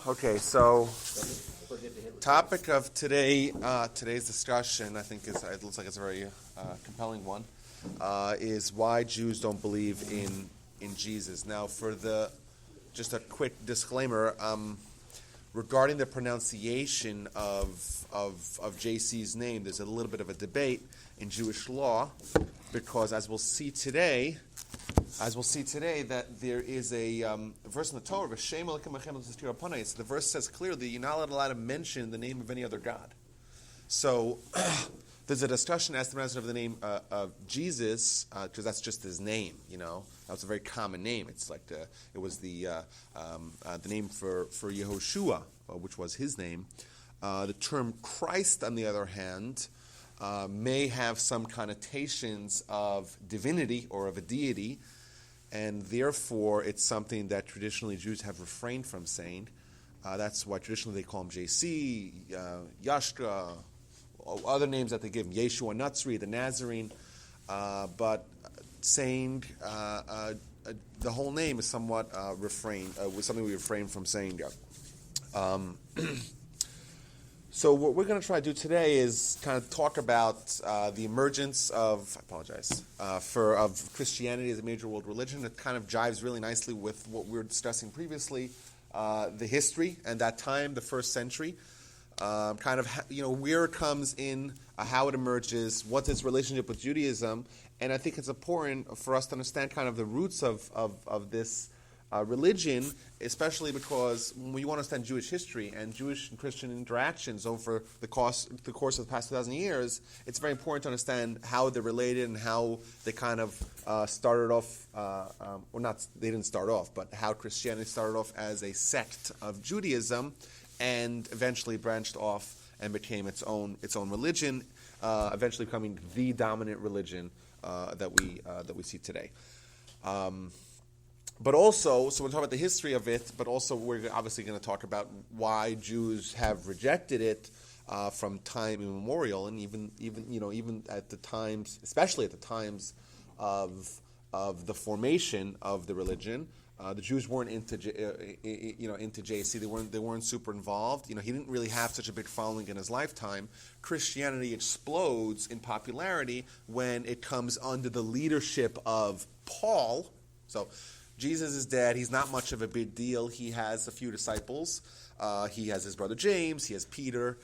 Okay, so topic of today's discussion, I think it looks like it's a very compelling one, is why Jews don't believe in Jesus. Now, just a quick disclaimer, regarding the pronunciation of JC's name, there's a little bit of a debate in Jewish law, because as we'll see today, that there is a verse in the Torah, the verse says clearly you're not allowed to mention the name of any other God. So there's a discussion as to the mention of the name of Jesus, because that's just his name. That was a very common name. It's like it was the name for Yehoshua, which was his name. The term Christ, on the other hand, may have some connotations of divinity or of a deity, and therefore it's something that traditionally Jews have refrained from saying. That's why traditionally they call him JC, Yashka, other names that they give him, Yeshua Natsri, the Nazarene, but saying the whole name is somewhat something we refrain from saying. So what we're going to try to do today is kind of talk about the emergence of Christianity as a major world religion. It kind of jives really nicely with what we were discussing previously, the history and that time, the first century, where it comes in, how it emerges, what's its relationship with Judaism, and I think it's important for us to understand kind of the roots of this religion, especially because when we want to understand Jewish history and Jewish and Christian interactions over the course of the past 2,000 years, it's very important to understand how they're related and how they kind of started off, they didn't start off, but how Christianity started off as a sect of Judaism and eventually branched off and became its own religion, eventually becoming the dominant religion that we see today. But also, so we'll talk about the history of it, but also we're obviously going to talk about why Jews have rejected it from time immemorial, and even at the times, especially at the times of the formation of the religion. The Jews weren't into JC. They weren't super involved. He didn't really have such a big following in his lifetime. Christianity explodes in popularity when it comes under the leadership of Paul. So Jesus is dead. He's not much of a big deal. He has a few disciples. He has his brother James. He has Peter,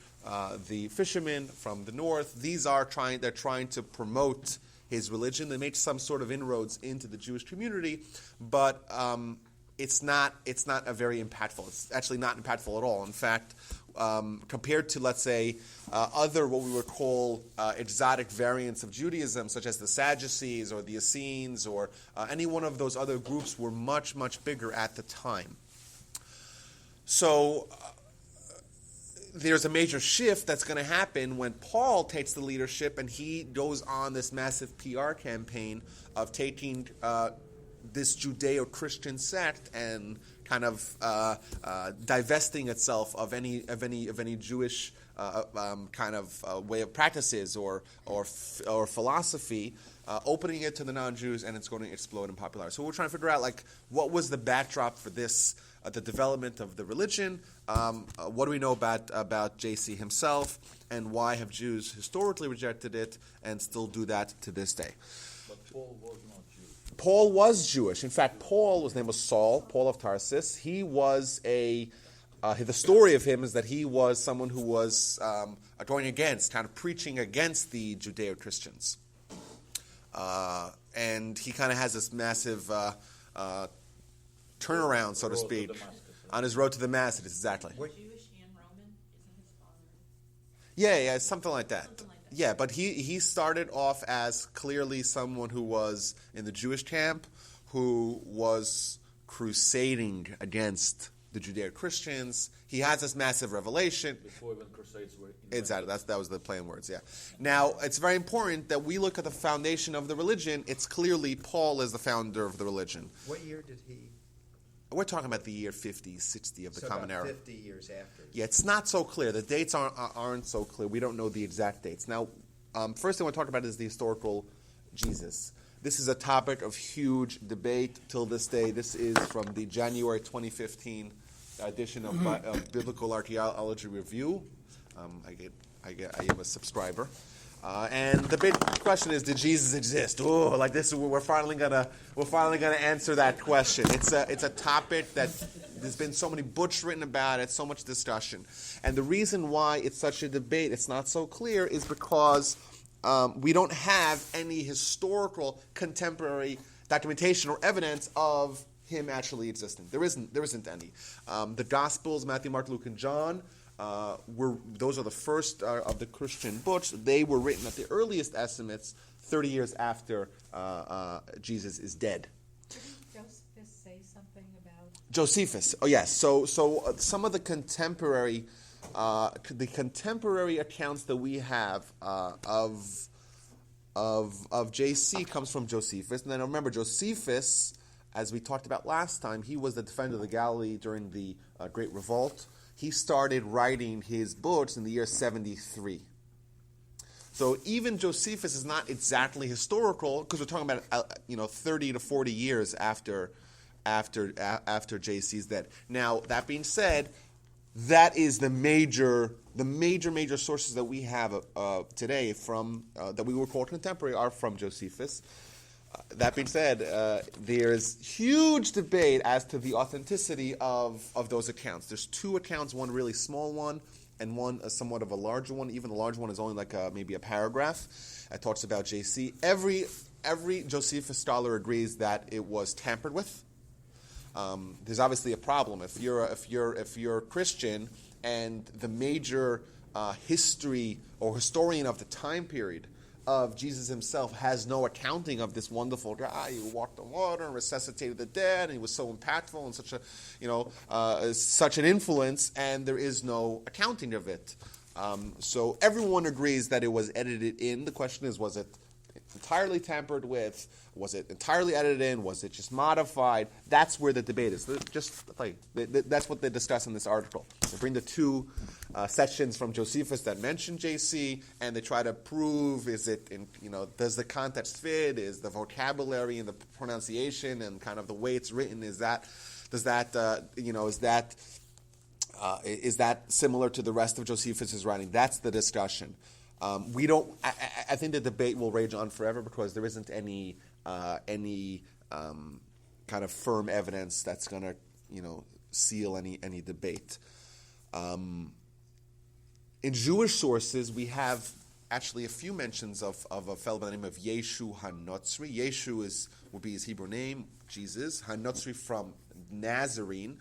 the fisherman from the north. They're trying to promote his religion. They make some sort of inroads into the Jewish community, but it's not a very impactful. It's actually not impactful at all. In fact, compared to, let's say, other what we would call exotic variants of Judaism, such as the Sadducees or the Essenes or any one of those other groups, were much, much bigger at the time. So there's a major shift that's going to happen when Paul takes the leadership and he goes on this massive PR campaign of taking this Judeo-Christian sect and kind of divesting itself of any Jewish kind of way of practices or philosophy, opening it to the non-Jews, and it's going to explode in popularity. So we're trying to figure out what was the backdrop for this, the development of the religion. What do we know about JC himself, and why have Jews historically rejected it and still do that to this day? But Paul was not Jewish. Paul was Jewish. In fact, his name was Saul, Paul of Tarsus. He was the story of him is that he was someone who was going against, kind of preaching against the Judeo-Christians. And he kind of has this massive turnaround, so to speak, on his road to Damascus. Exactly. Jewish and Roman? Isn't his father? Yeah, something like that. Yeah, but he started off as clearly someone who was in the Jewish camp, who was crusading against the Judeo-Christians. He has this massive revelation. Before even crusades were invented. Exactly, that was the plain words, yeah. Now, it's very important that we look at the foundation of the religion. It's clearly Paul is the founder of the religion. What year did he? We're talking about the year 50, 60 of the Common Era. 50 years after. Yeah, it's not so clear. The dates aren't so clear. We don't know the exact dates. Now, first thing I want to talk about is the historical Jesus. This is a topic of huge debate till this day. This is from the January 2015 edition of Biblical Archaeology Review. I am a subscriber. And the big question is, did Jesus exist? Oh, like this, we're finally gonna answer that question. It's a topic that there's been so many books written about it, so much discussion. And the reason why it's such a debate, it's not so clear, is because we don't have any historical contemporary documentation or evidence of him actually existing. There isn't any. The Gospels, Matthew, Mark, Luke, and John, those are the first of the Christian books. They were written at the earliest estimates 30 years after Jesus is dead. Didn't Josephus say something about... Josephus, oh yes. So some of the contemporary accounts that we have of JC comes from Josephus. And then remember, Josephus, as we talked about last time, he was the defender of the Galilee during the Great Revolt. He started writing his books in the year 73. So even Josephus is not exactly historical, because we're talking about 30 to 40 years after JC's dead. Now, that being said, that is the major sources that we have today from that we would call contemporary are from Josephus. That being said, there's huge debate as to the authenticity of those accounts. There's two accounts, one really small one and one somewhat of a larger one. Even the large one is only like maybe a paragraph. It talks about JC. Every Josephus scholar agrees that it was tampered with. There's obviously a problem if you're a Christian and the major history or historian of the time period of Jesus himself has no accounting of this wonderful guy who walked on water and resuscitated the dead, and he was so impactful and such an influence, and there is no accounting of it. So everyone agrees that it was edited in. The question is, was it entirely tampered with? Was it entirely edited in? Was it just modified? That's where the debate is. That's what they discuss in this article. They bring the two sections from Josephus that mention JC, and they try to prove: does the context fit? Is the vocabulary and the pronunciation and kind of the way it's written is that similar to the rest of Josephus's writing? That's the discussion. I think the debate will rage on forever because there isn't any kind of firm evidence that's going to seal any debate. In Jewish sources, we have actually a few mentions of a fellow by the name of Yeshu HaNotzri. Yeshu would be his Hebrew name, Jesus. HaNotzri from Nazarene.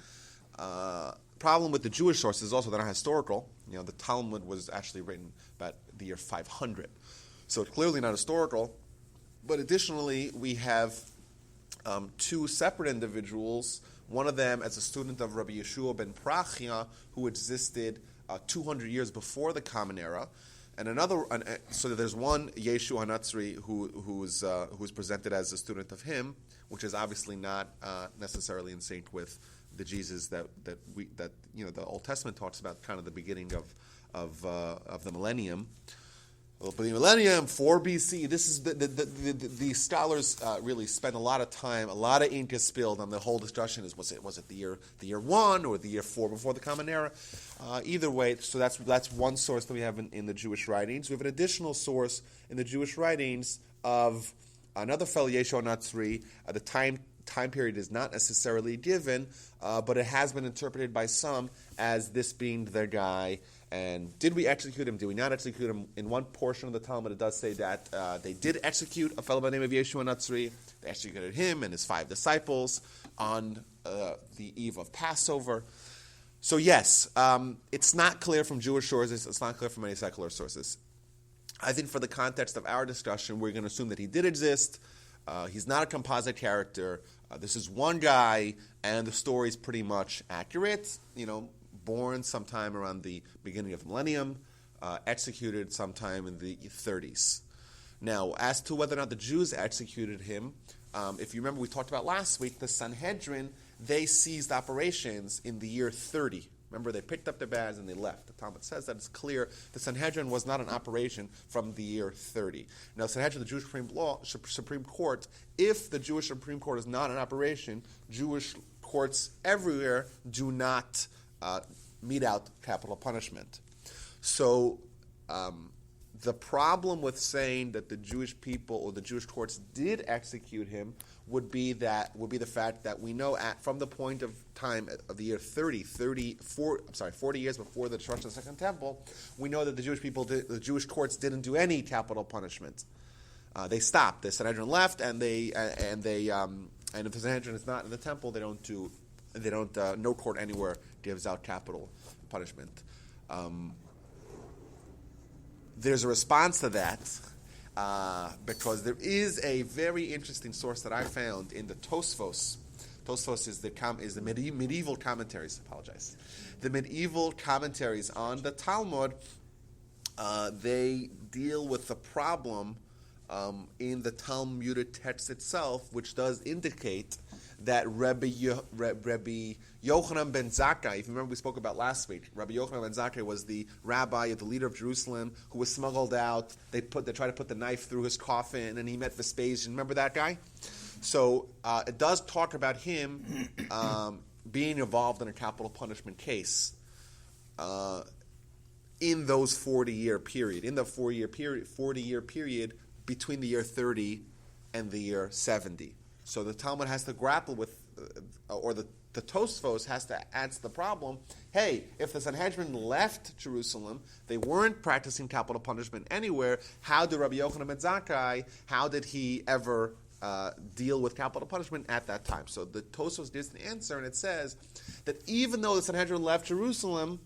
Problem with the Jewish sources is also they're not historical. The Talmud was actually written about the year 500. So it's clearly not historical. But additionally, we have two separate individuals, one of them as a student of Rabbi Yeshua ben Prachia, who existed 200 years before the Common Era, and another. So there's one Yeshu HaNotzri who's presented as a student of him, which is obviously not necessarily in sync with the Jesus that the Old Testament talks about, kind of the beginning of the millennium. But the millennium, 4 BC, this is the scholars really spend a lot of time, a lot of ink is spilled on the whole discussion. Was it the year 1 or the year 4 before the Common Era? Either way, so that's one source that we have in the Jewish writings. We have an additional source in the Jewish writings of another fellow, Yeshua Natsri. The time period is not necessarily given, but it has been interpreted by some as this being the guy. And did we execute him? Did we not execute him? In one portion of the Talmud, it does say that they did execute a fellow by the name of Yeshua Natsri. They executed him and his 5 disciples on the eve of Passover. So yes, it's not clear from Jewish sources. It's not clear from any secular sources. I think for the context of our discussion, we're going to assume that he did exist. He's not a composite character. This is one guy, and the story is pretty much accurate. Born sometime around the beginning of the millennium, executed sometime in the 30s. Now, as to whether or not the Jews executed him, if you remember, we talked about last week, the Sanhedrin, they ceased operations in the year 30. Remember, they picked up their bags and they left. The Talmud says that it's clear the Sanhedrin was not in operation from the year 30. Now, Sanhedrin, the Jewish Supreme Court, if the Jewish Supreme Court is not in operation, Jewish courts everywhere do not mete out capital punishment. So the problem with saying that the Jewish people or the Jewish courts did execute him would be the fact that we know from the point of time of the year 40 years before the destruction of the Second Temple, we know that the Jewish courts didn't do any capital punishment. They stopped. The Sanhedrin left, and if the Sanhedrin is not in the temple, no court anywhere gives out capital punishment. There's a response to that because there is a very interesting source that I found in the Tosfos. Tosfos is the medieval commentaries. The medieval commentaries on the Talmud. They deal with the problem in the Talmudic text itself, which does indicate that Rabbi Yochanan ben Zakkai, if you remember we spoke about last week, Rabbi Yochanan ben Zakkai was the rabbi, the leader of Jerusalem, who was smuggled out. They tried to put the knife through his coffin, and he met Vespasian. Remember that guy? So it does talk about him being involved in a capital punishment case in those 40-year period. In the 40-year period between the year 30 and the year 70. So the Talmud has to grapple with, or the Tosfos has to answer the problem, hey, if the Sanhedrin left Jerusalem, they weren't practicing capital punishment anywhere, how did Rabbi Yochanan ben Zakkai, how did he ever deal with capital punishment at that time? So the Tosfos gives an answer, and it says that even though the Sanhedrin left Jerusalem,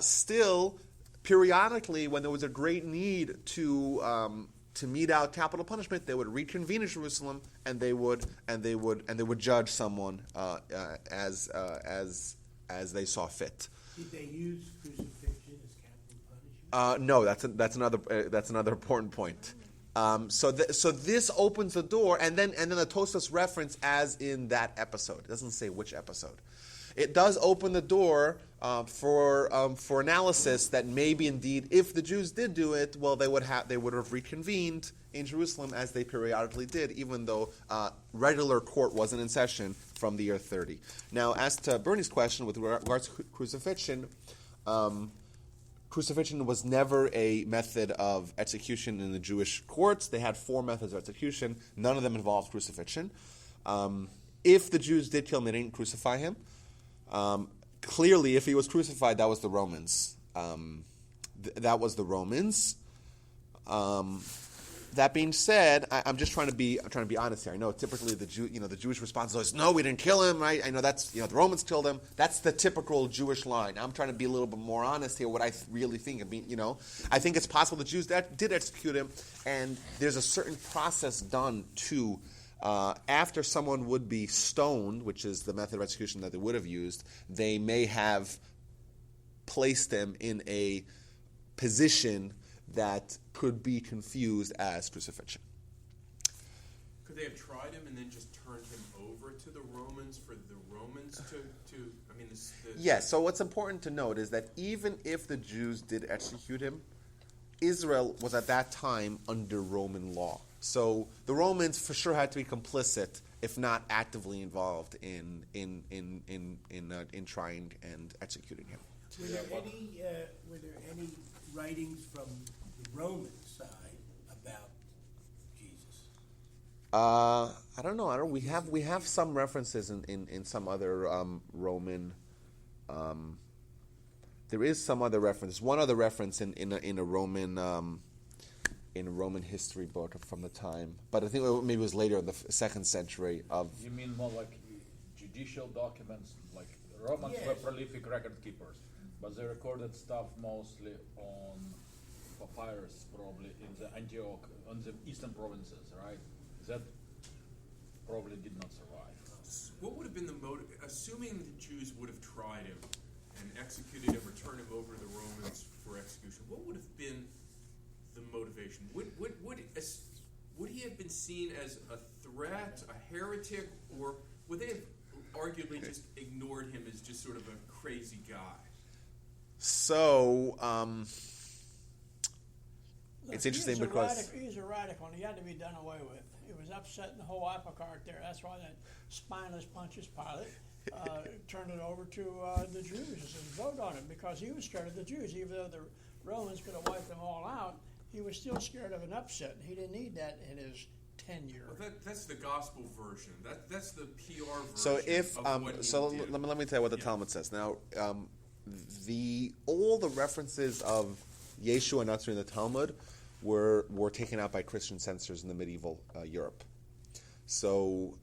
still, periodically, when there was a great need to mete out capital punishment, they would reconvene in Jerusalem, and they would judge someone as they saw fit. Did they use crucifixion as capital punishment? No, that's another important point. So this opens the door, and then the Tosfos reference as in that episode. It doesn't say which episode. It does open the door for analysis that maybe indeed, if the Jews did do it, well, they would have reconvened in Jerusalem as they periodically did, even though regular court wasn't in session from the year 30. Now, as to Bernie's question with regards to crucifixion, crucifixion was never a method of execution in the Jewish courts. They had 4 methods of execution. None of them involved crucifixion. If the Jews did kill him, they didn't crucify him. Clearly, if he was crucified, that was the Romans. That was the Romans. That being said, I'm just trying to be honest here. I know typically the Jewish response is always, no, we didn't kill him, right? I know that's the Romans killed him. That's the typical Jewish line. I'm trying to be a little bit more honest here. What I really think. I think it's possible the Jews did execute him, and there's a certain process done to. After someone would be stoned, which is the method of execution that they would have used, they may have placed them in a position that could be confused as crucifixion. Could they have tried him and then just turned him over to the Romans for the Romans to I mean, Yes, so what's important to note is that even if the Jews did execute him, Israel was at that time under Roman law. So the Romans for sure had to be complicit, if not actively involved in trying and executing him. Were there any writings from the Roman side about Jesus? I don't know. We have some references in some other Roman. There is some other reference. One other reference in a Roman. In a Roman history book from the time, but I think maybe it was later in the 2nd century of. You mean more like judicial documents? Like Romans were prolific record keepers, but they recorded stuff mostly on papyrus, probably in the Antioch, on the eastern provinces, right? That probably did not survive. what would have been the motive? Assuming the Jews would have tried him and executed him or turned him over to the Romans for execution, what would have been the motivation? Would he have been seen as a threat, a heretic, or would they have arguably just ignored him as just sort of a crazy guy? So, Look, it's interesting he's because... He's a radical, and he had to be done away with. It was upsetting the whole apple cart there. That's why that spineless Pontius Pilate turned it over to the Jews and said, vote on it, because he was scared of the Jews. Even though the Romans could have wiped them all out, he was still scared of an upset. He didn't need that in his tenure. Well, that's the gospel version. That's the PR version. So if of what he did. let me tell you what the Talmud says. Now, all the references of Yeshua and Natsri in the Talmud were taken out by Christian censors in the medieval Europe. So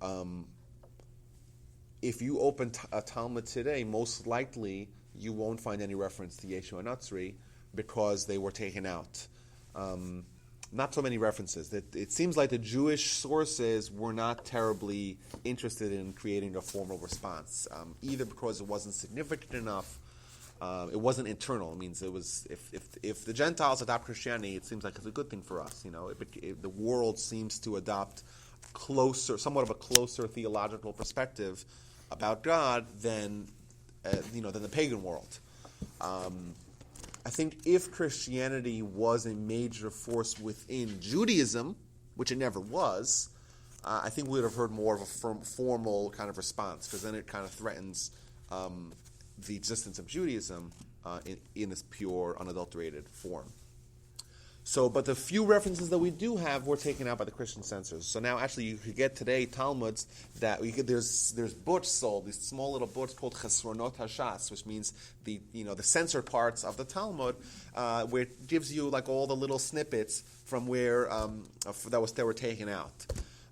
if you open a Talmud today, most likely you won't find any reference to Yeshua and Natsri because they were taken out. Not so many references. It seems like the Jewish sources were not terribly interested in creating a formal response, either because it wasn't significant enough, it wasn't internal. It means it was if the Gentiles adopt Christianity, it seems like it's a good thing for us. The world seems to adopt somewhat of a closer theological perspective about God than the pagan world. I think if Christianity was a major force within Judaism, which it never was, I think we would have heard more of a formal kind of response, because then it kind of threatens the existence of Judaism in this pure, unadulterated form. But the few references that we do have were taken out by the Christian censors. So now, actually, you could get today Talmuds that there's books sold, these small little books called Chesronot Hashas, which means the censored parts of the Talmud, where it gives you like all the little snippets from where that were taken out.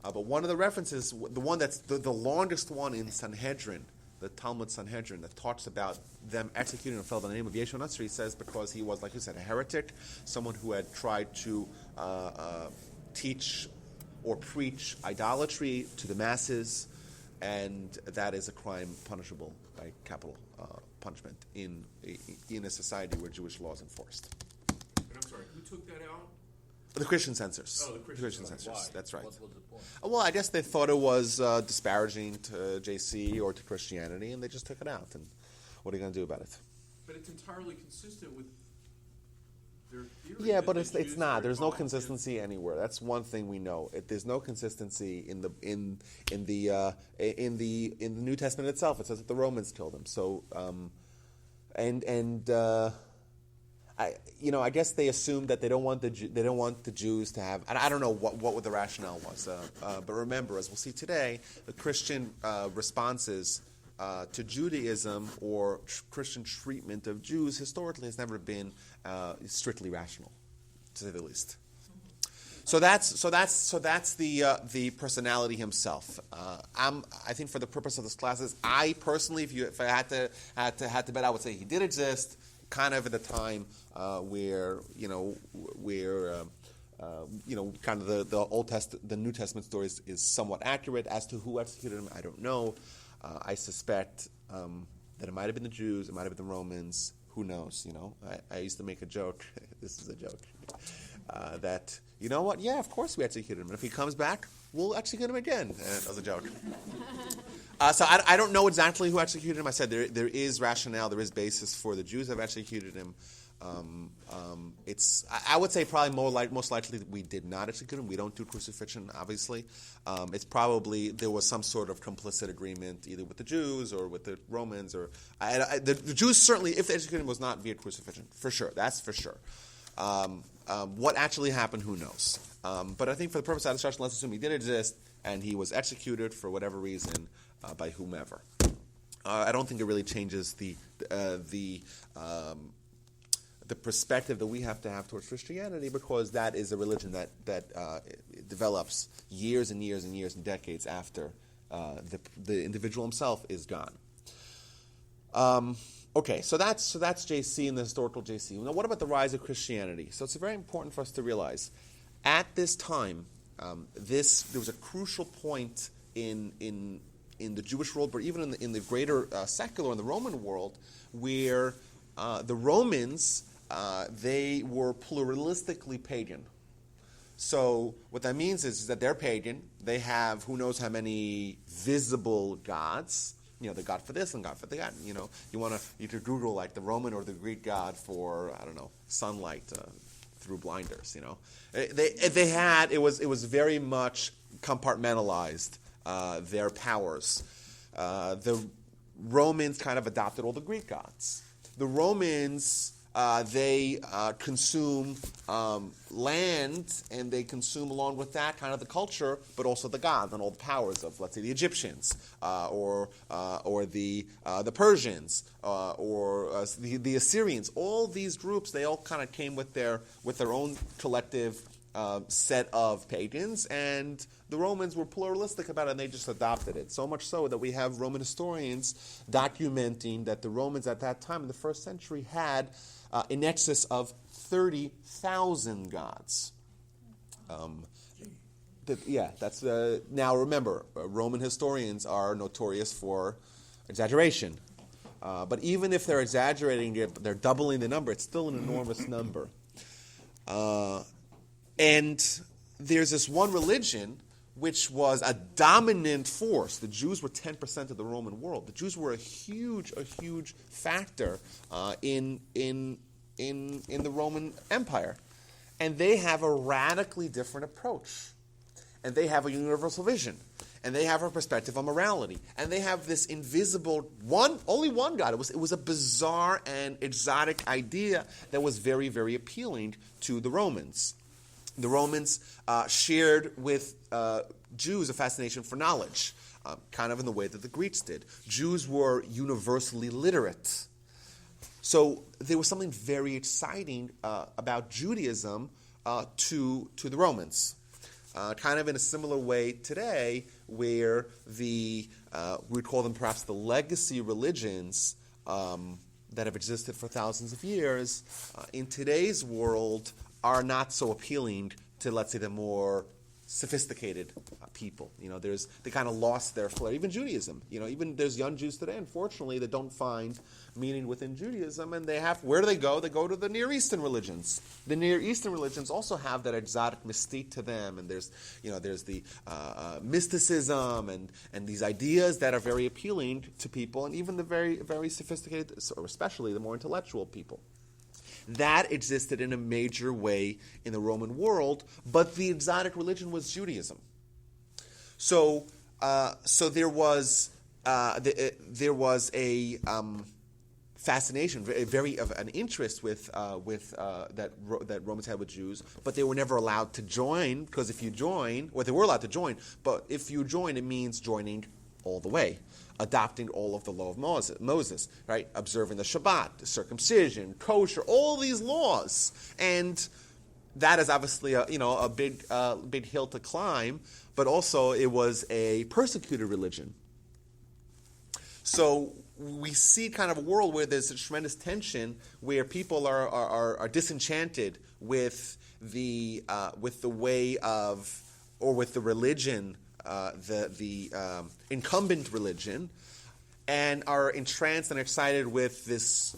But one of the references, the one that's the longest one in Sanhedrin, the Talmud Sanhedrin, that talks about them executing a fellow by the name of Yeshua Natsri, says because he was, like you said, a heretic, someone who had tried to teach or preach idolatry to the masses, and that is a crime punishable by capital punishment in a society where Jewish law is enforced. And I'm sorry, who took that out? The Christian censors. Oh, the Christian censors. Why? That's right. What was the point? Well, I guess they thought it was disparaging to JC or to Christianity, and they just took it out. And what are you going to do about it? But it's entirely consistent with their theory. Yeah, that but the it's Jews not. were There's no involved in- consistency anywhere. That's one thing we know. There's no consistency in the New Testament itself. It says that the Romans killed him. So, I guess they assumed that they don't want the Jews to have. And I don't know what the rationale was. But remember, as we'll see today, the Christian responses to Judaism or Christian treatment of Jews historically has never been strictly rational, to say the least. So that's the personality himself. I think for the purpose of this classes, I personally, if I had to bet, I would say he did exist, kind of at the time where kind of the New Testament story is somewhat accurate. As to who executed him, I don't know. I suspect that it might have been the Jews, it might have been the Romans. Who knows? I used to make a joke. This is a joke. That, you know what? Yeah, of course we executed him. And if he comes back, we'll execute him again. That was a joke. So I don't know exactly who executed him. I said there is rationale, there is basis for the Jews have executed him. I would say probably most likely we did not execute him. We don't do crucifixion, obviously. It's probably there was some sort of complicit agreement either with the Jews or with the Romans. Or the Jews certainly, if they executed him, was not via crucifixion, for sure. That's for sure. What actually happened, who knows? But I think for the purpose of the discussion, let's assume he did exist and he was executed for whatever reason by whomever. I don't think it really changes the perspective that we have to have towards Christianity, because that is a religion that develops years and years and years and decades after the individual himself is gone. Okay, so that's JC and the historical JC. Now, what about the rise of Christianity? So it's very important for us to realize at this time, there was a crucial point in the Jewish world, but even in the greater secular and the Roman world, where the Romans they were pluralistically pagan. So what that means is that they're pagan. They have who knows how many visible gods. The god for this and god for that. You could Google like the Roman or the Greek god for, I don't know, sunlight, through blinders. They had it was very much compartmentalized, their powers. The Romans kind of adopted all the Greek gods. The Romans, they consume land, and they consume along with that kind of the culture, but also the gods and all the powers of, let's say, the Egyptians, or the Persians, or the Assyrians. All these groups, they all kind of came with their own collective set of pagans, and the Romans were pluralistic about it, and they just adopted it. So much so that we have Roman historians documenting that the Romans at that time in the first century had in excess of 30,000 gods. That's now remember, Roman historians are notorious for exaggeration. But even if they're exaggerating it, they're doubling the number, it's still an enormous number. And there's this one religion which was a dominant force. The Jews were 10% of the Roman world. The Jews were a huge factor in the Roman Empire. And they have a radically different approach. And they have a universal vision. And they have a perspective on morality. And they have this invisible only one God. It was a bizarre and exotic idea that was very, very appealing to the Romans. The Romans shared with Jews a fascination for knowledge, kind of in the way that the Greeks did. Jews were universally literate. So there was something very exciting about Judaism to the Romans. Kind of in a similar way today, where we would call them perhaps the legacy religions that have existed for thousands of years, in today's world are not so appealing to, let's say, the more sophisticated people. They kind of lost their flair. Even Judaism, even there's young Jews today, unfortunately, that don't find meaning within Judaism, and where do they go? They go to the Near Eastern religions. The Near Eastern religions also have that exotic mystique to them, and there's the mysticism and these ideas that are very appealing to people, and even the very, very sophisticated, or especially the more intellectual people. That existed in a major way in the Roman world, but the exotic religion was Judaism. So there was a fascination, an interest with that Romans had with Jews, but they were never allowed to join, because if you join, they were allowed to join, but if you join, it means joining all the way. Adopting all of the law of Moses, right? Observing the Shabbat, the circumcision, kosher, all these laws, and that is obviously a big hill to climb. But also, it was a persecuted religion. So we see kind of a world where there's a tremendous tension, where people are disenchanted with the way of, or with the religion. The incumbent religion, and are entranced and excited with this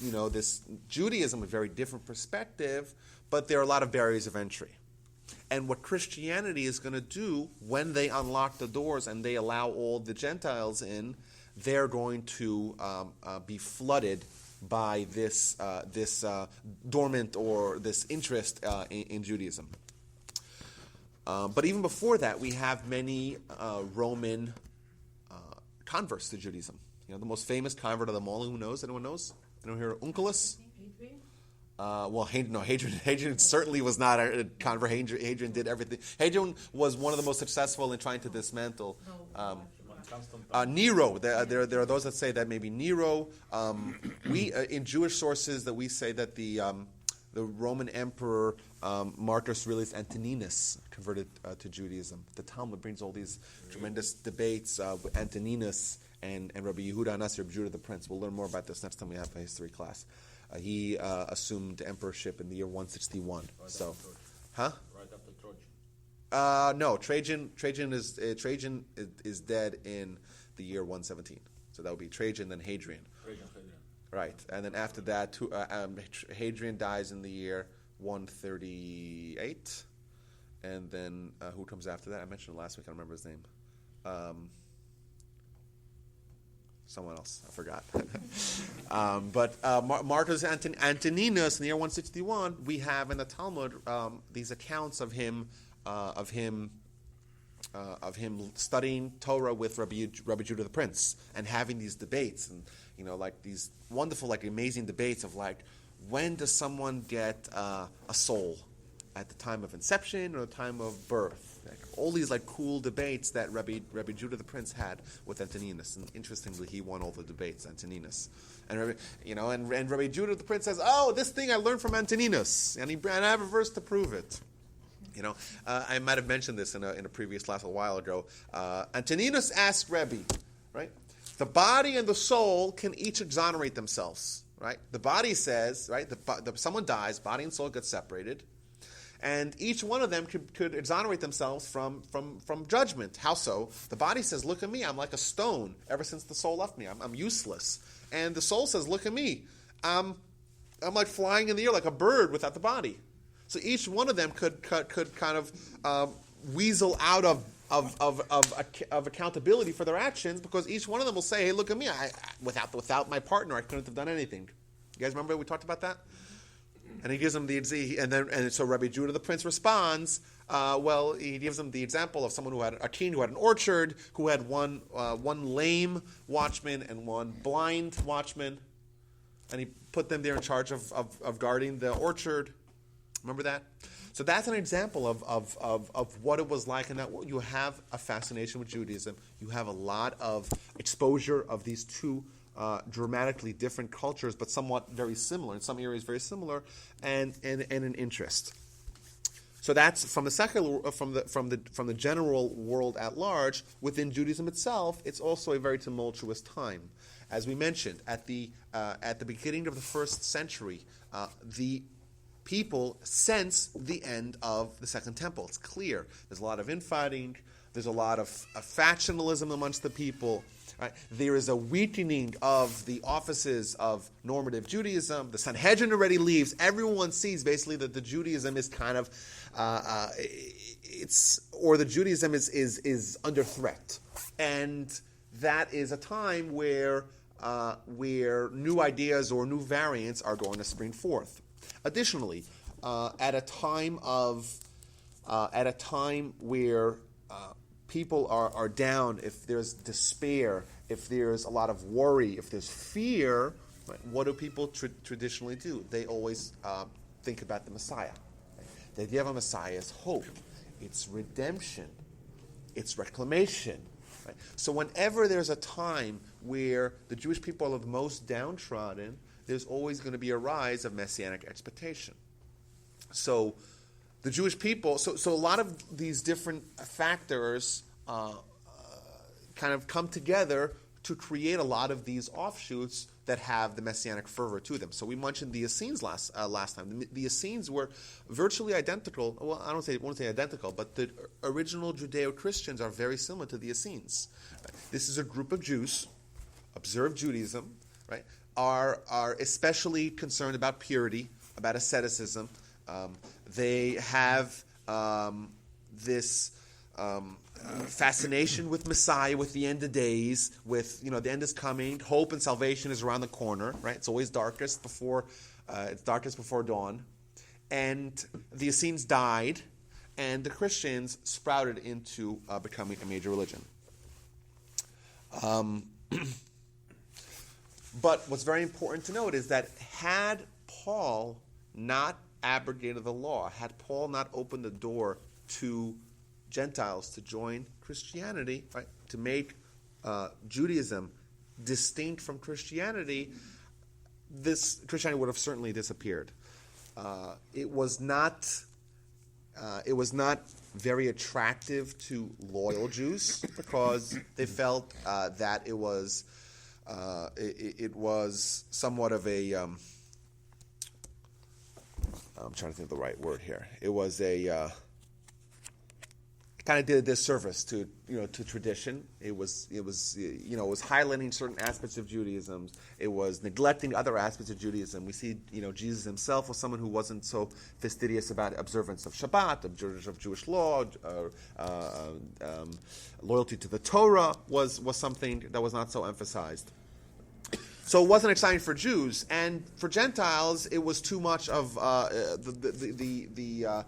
Judaism, a very different perspective, but there are a lot of barriers of entry. And what Christianity is going to do when they unlock the doors and they allow all the Gentiles in, they're going to be flooded by this dormant, or this interest in Judaism. But even before that, we have many Roman converts to Judaism. The most famous convert of them all, who knows? Anyone knows? Anyone here? Onkelos? Hadrian certainly was not a convert. Hadrian did everything. Hadrian was one of the most successful in trying to dismantle Nero. There are those that say that maybe Nero. We in Jewish sources that we say that the Roman emperor Marcus Aurelius Antoninus converted to Judaism. The Talmud brings all these tremendous debates with Antoninus and Rabbi Yehuda Anasi, Rabbi Judah the Prince. We'll learn more about this next time we have a history class. He assumed emperorship in the year 161. Right So, Right after Trojan. No, Trajan is dead in the year 117. So that would be Trajan, then Hadrian. Hadrian. Right, and then after that, Hadrian dies in the year 138, and then who comes after that? I mentioned it last week. I don't remember his name. Someone else, I forgot. But Marcus Antoninus in the year 161, we have in the Talmud these accounts of him studying Torah with Rabbi Judah the Prince and having these debates, and like these wonderful, like amazing debates of like, when does someone get a soul? At the time of inception or the time of birth? Like, all these like cool debates that Rabbi Judah the Prince had with Antoninus, and interestingly, he won all the debates, Antoninus. And Rabbi Judah the Prince says, "Oh, this thing I learned from Antoninus, and I have a verse to prove it." I might have mentioned this in a previous class a while ago. Antoninus asked Rebbe, right? The body and the soul can each exonerate themselves, right? The body says, right? Someone dies, body and soul get separated, and each one of them could exonerate themselves from judgment. How so? The body says, "Look at me, I'm like a stone. Ever since the soul left me, I'm useless." And the soul says, "Look at me, I'm like flying in the air like a bird without the body." So each one of them could kind of weasel out of accountability for their actions, because each one of them will say, "Hey, look at me! Without my partner, I couldn't have done anything." You guys remember we talked about that? And he gives them and so Rabbi Judah the Prince responds. He gives them the example of someone a king who had an orchard, who had one lame watchman and one blind watchman, and he put them there in charge of guarding the orchard. Remember that? So that's an example of what it was like, and that you have a fascination with Judaism. You have a lot of exposure of these two dramatically different cultures, but somewhat very similar, in some areas very similar, and an interest. So that's from the secular, from the general world at large. Within Judaism itself, it's also a very tumultuous time. As we mentioned at the beginning of the first century, the people sense the end of the Second Temple. It's clear. There's a lot of infighting. There's a lot of factionalism amongst the people. Right? There is a weakening of the offices of normative Judaism. The Sanhedrin already leaves. Everyone sees basically that the Judaism is kind of, the Judaism is under threat, and that is a time where new ideas or new variants are going to spring forth. Additionally, at a time where people are down, if there's despair, if there's a lot of worry, if there's fear, right, what do people traditionally do? They always think about the Messiah. Right? The idea of a Messiah is hope. It's redemption. It's reclamation. Right? So whenever there's a time where the Jewish people are the most downtrodden, there's always going to be a rise of Messianic expectation. So the Jewish people, so a lot of these different factors kind of come together to create a lot of these offshoots that have the Messianic fervor to them. So we mentioned the Essenes last time. The Essenes were virtually identical. Well, I won't say identical, but the original Judeo-Christians are very similar to the Essenes. Right? This is a group of Jews, observe Judaism, right? Are especially concerned about purity, about asceticism. They have this fascination with Messiah, with the end of days, with the end is coming, hope and salvation is around the corner. Right, it's always darkest before dawn, and the Essenes died, and the Christians sprouted into becoming a major religion. But what's very important to note is that had Paul not abrogated the law, had Paul not opened the door to Gentiles to join Christianity, right, to make Judaism distinct from Christianity, this Christianity would have certainly disappeared. It was not very attractive to loyal Jews because they felt that it was somewhat of a I'm trying to think of the right word here. It was a kind of did a disservice to tradition. It was highlighting certain aspects of Judaism. It was neglecting other aspects of Judaism. We see Jesus himself was someone who wasn't so fastidious about observance of Shabbat, of Jewish law. Loyalty to the Torah was something that was not so emphasized. So it wasn't exciting for Jews, and for Gentiles, it was too much of the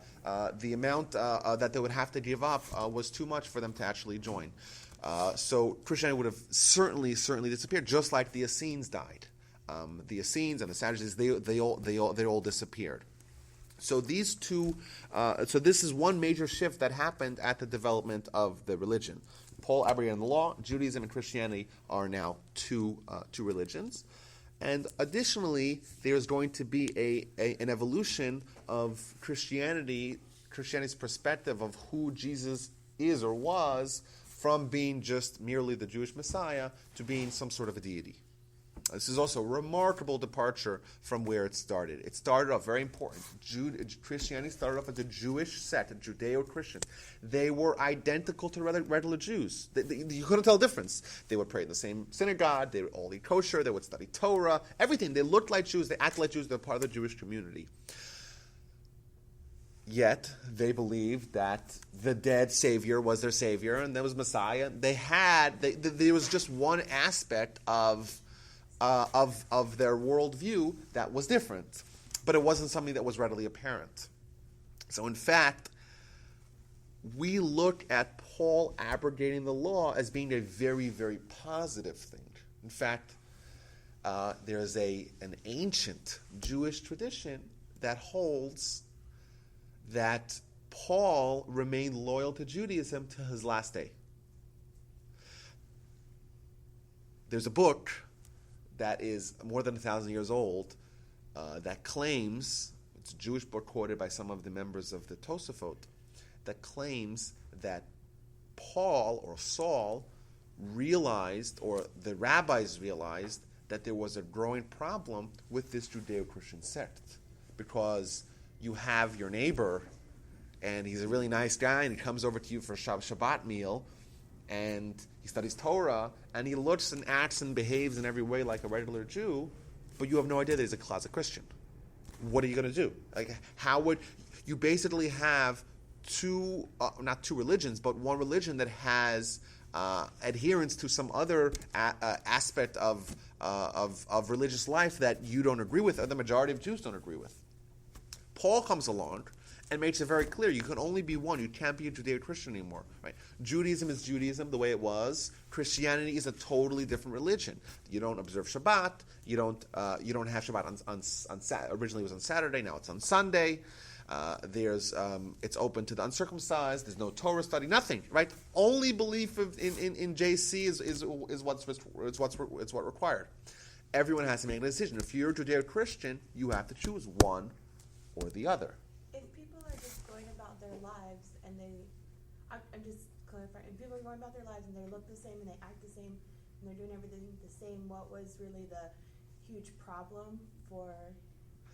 amount that they would have to give up was too much for them to actually join. So Christianity would have certainly disappeared, just like the Essenes died. The Essenes and the Sadducees, they all disappeared. So these two, so this is one major shift that happened at the development of the religion. Paul abrogated the law. Judaism and Christianity are now two religions, and additionally, there's going to be an evolution of Christianity's perspective of who Jesus is or was, from being just merely the Jewish Messiah to being some sort of a deity. This is also a remarkable departure from where it started. It started off very important. Christianity started off as a Jewish sect, a Judeo-Christian. They were identical to regular Jews. You couldn't tell the difference. They would pray in the same synagogue. They would all eat kosher. They would study Torah. Everything. They looked like Jews. They acted like Jews. They were part of the Jewish community. Yet they believed that the dead Savior was their Savior, and there was Messiah. There was just one aspect of their worldview that was different, but it wasn't something that was readily apparent. So in fact, we look at Paul abrogating the law as being a very, very positive thing. In fact, there's an ancient Jewish tradition that holds that Paul remained loyal to Judaism to his last day. There's a book that is more than 1,000 years old, that claims, it's a Jewish book quoted by some of the members of the Tosafot, that claims that Paul or Saul realized, or the rabbis realized, that there was a growing problem with this Judeo-Christian sect. Because you have your neighbor, and he's a really nice guy, and he comes over to you for a Shabbat meal, and he studies Torah, and he looks and acts and behaves in every way like a regular Jew, but you have no idea that he's a closet Christian. What are you going to do? Like, how would you basically have not two religions, but one religion that has adherence to some other aspect of religious life that you don't agree with, or the majority of Jews don't agree with? Paul comes along and makes it very clear you can only be one. You can't be a Judeo-Christian anymore. Right? Judaism is Judaism the way it was. Christianity is a totally different religion. You don't observe Shabbat. You don't have Shabbat on originally it was on Saturday. Now it's on Sunday. It's open to the uncircumcised. There's no Torah study. Nothing. Right? Only belief in JC is what's required. Everyone has to make a decision. If you're a Judeo-Christian, you have to choose one or the other. If people are just going about their lives and I'm just clarifying, if people are going about their lives and they look the same and they act the same and they're doing everything the same, what was really the huge problem for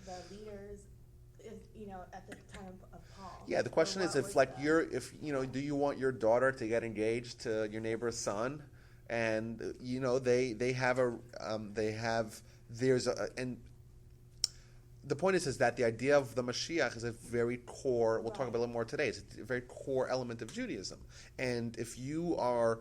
the leaders, at the time of Paul? Yeah, the question is, do you want your daughter to get engaged to your neighbor's son? And the point is that the idea of the Mashiach is a very core, we'll talk about it a little more today, it's a very core element of Judaism. And if you are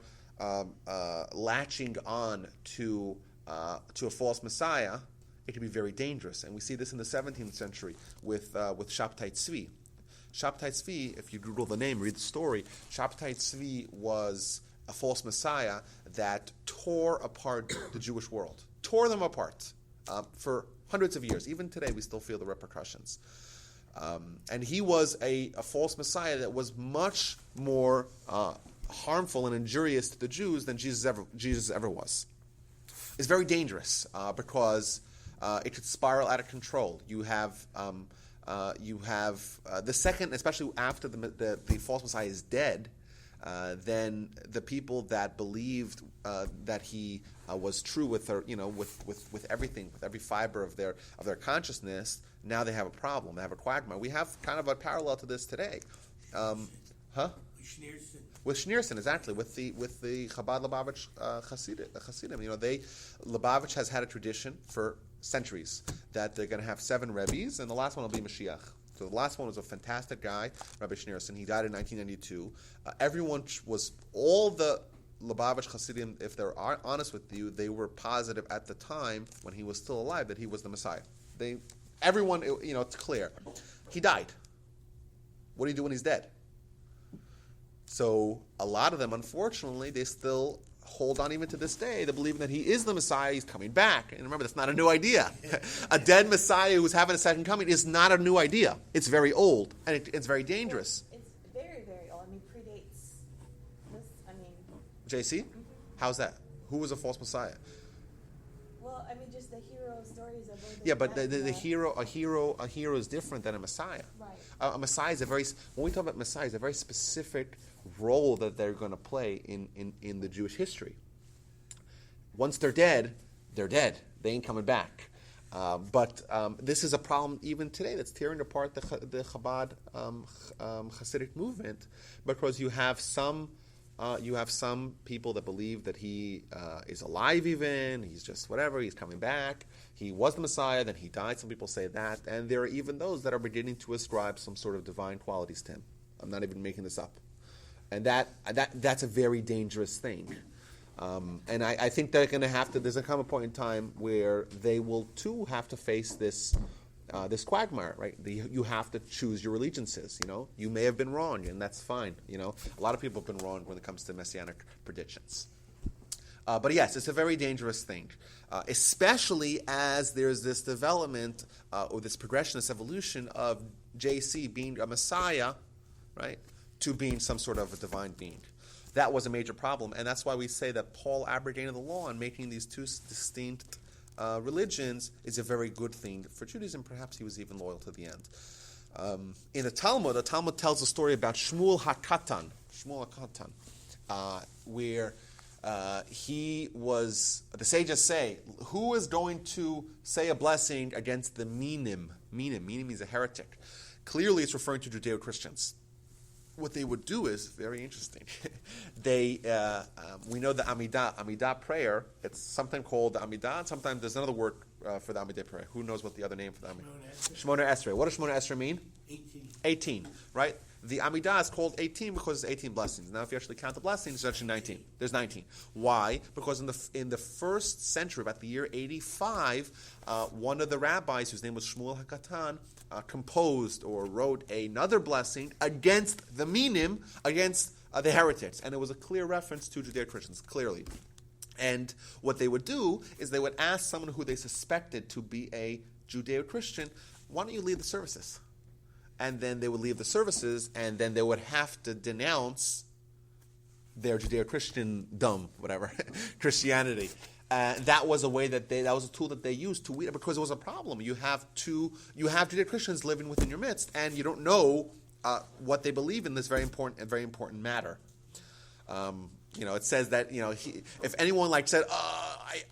latching on to a false Messiah, it can be very dangerous. And we see this in the 17th century with Shabtai Tzvi. Shabtai Tzvi, if you Google the name, read the story, Shabtai Tzvi was a false Messiah that tore apart the Jewish world. Tore them apart for hundreds of years. Even today, we still feel the repercussions. And he was a false Messiah that was much more harmful and injurious to the Jews than Jesus ever was. It's very dangerous because it could spiral out of control. You have the second, especially after the false Messiah is dead, then the people that believed that he was true with their, with everything, with every fiber of their consciousness, now they have a problem. They have a quagmire. We have kind of a parallel to this today. You Schneerson. With Schneerson, exactly, with the Chabad Lubavitch Hasidim. You know, Lubavitch has had a tradition for centuries that they're going to have 7 Rebbes, and the last one will be Mashiach. So the last one was a fantastic guy, Rabbi Schneerson. He died in 1992. All the Lubavitch Hasidim, if they're honest with you, they were positive at the time when he was still alive that he was the Messiah. Everyone, you know, it's clear. He died. What do you do when he's dead? So a lot of them, unfortunately, they still hold on even to this day. They believe that he is the Messiah, he's coming back. And remember, that's not a new idea. A dead Messiah who's having a second coming is not a new idea. It's very old, and it's very dangerous. It's very, very old. I mean, predates this. I mean... JC? Mm-hmm. How's that? Who was a false Messiah? Well, I mean, just the hero stories of... Yeah, but a hero is different than a Messiah. Right. A Messiah is when we talk about Messiah, it's a very specific role that they're going to play in the Jewish history. Once they're dead, they're dead. They ain't coming back. But this is a problem even today that's tearing apart the Chabad Hasidic movement, because you have some people that believe that he is alive even, he's just whatever, he's coming back, he was the Messiah, then he died. Some people say that, and there are even those that are beginning to ascribe some sort of divine qualities to him. I'm not even making this up. And that's a very dangerous thing. And I think they're going to have to, there's a common point in time where they will too have to face this quagmire, right? You have to choose your allegiances, you know? You may have been wrong, and that's fine, you know? A lot of people have been wrong when it comes to Messianic predictions. But yes, it's a very dangerous thing, especially as there's this development, or this progression, this evolution of JC being a Messiah, right, to being some sort of a divine being. That was a major problem, and that's why we say that Paul abrogated the law and making these two distinct religions is a very good thing for Judaism. Perhaps he was even loyal to the end. In the Talmud tells a story about Shmuel HaKatan, where he was, the sages say, who is going to say a blessing against the minim? Minim means a heretic. Clearly it's referring to Judeo-Christians. What they would do is very interesting. We know the Amidah prayer. It's sometimes called the Amidah, and sometimes there's another word for the Amidah prayer. Who knows what the other name for the Amidah? Shmona Esrei. What does Shmona Esrei mean? 18, right? The Amidah is called 18 because it's 18 blessings. Now, if you actually count the blessings, it's actually 19. There's 19. Why? Because in the first century, about the year 85, one of the rabbis, whose name was Shmuel HaKatan, composed or wrote another blessing against the minim, against the heretics. And it was a clear reference to Judeo-Christians, clearly. And what they would do is they would ask someone who they suspected to be a Judeo-Christian, why don't you lead the services? And then they would leave the services, and then they would have to denounce their Judeo-Christian Christianity. That was a way that was a tool that they used to weed it, because it was a problem. You have Judeo-Christians living within your midst, and you don't know what they believe in this very important matter. It says that if anyone said,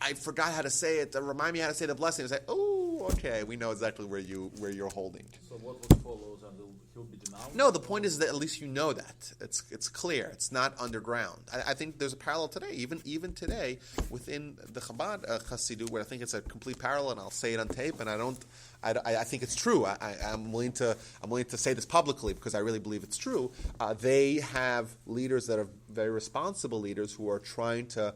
I forgot how to say it, remind me how to say the blessing, it's like, oh, okay, we know exactly where you're holding. So what would follow, and he'll be denounced? No, the point is that at least you know that it's clear. It's not underground. I think there's a parallel today, even today within the Chabad Chassidut, where I think it's a complete parallel, and I'll say it on tape, and I think it's true. I'm willing to say this publicly because I really believe it's true. They have leaders that are very responsible leaders who are trying to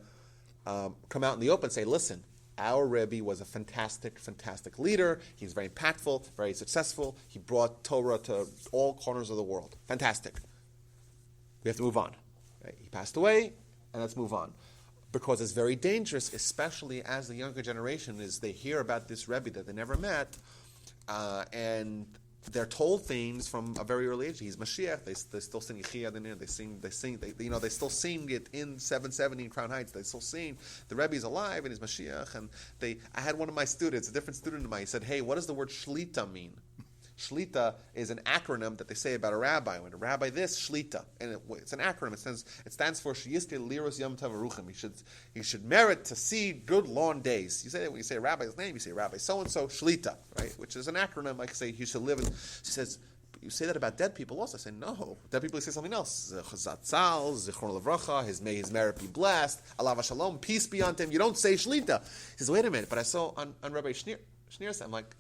come out in the open and say, listen, our Rebbe was a fantastic, fantastic leader. He's very impactful, very successful. He brought Torah to all corners of the world. Fantastic. We have to move on. Right? He passed away, and let's move on. Because it's very dangerous, especially as the younger generation they hear about this Rebbe that they never met, and they're told things from a very early age. He's Mashiach. They still sing Yechiyah. They still sing it in 770 in Crown Heights. They still sing the Rebbe's alive and he's Mashiach. And I had one of my students, a different student of mine. He said, "Hey, what does the word shlita mean?" Shlita is an acronym that they say about a rabbi. When a rabbi this, shlita, and it's an acronym. It stands for Sheyizke Liros Yom Tov Aruchim. He should merit to see good long days. You say that when you say a rabbi's name, you say Rabbi so and so shlita, right? Which is an acronym. Like say he should live. She says, you say that about dead people also. I say, no. Dead people say something else. Chazatzal, Zichron Levracha, may his merit be blessed, Alav Shalom, peace be unto him. You don't say Shlita. He says, wait a minute, but I saw on Rabbi Schneer's, I'm like,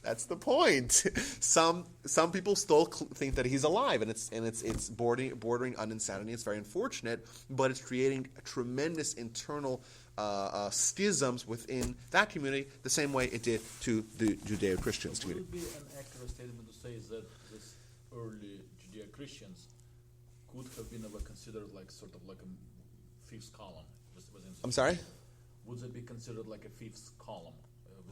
that's the point. Some people still think that he's alive, and it's bordering on insanity. It's very unfortunate, but it's creating a tremendous internal schisms within that community, the same way it did to the Judeo-Christians Would community. it be an accurate statement to say that this early Judeo-Christians could have been ever considered like sort of like a fifth column within I'm sorry? Would they be considered like a fifth column?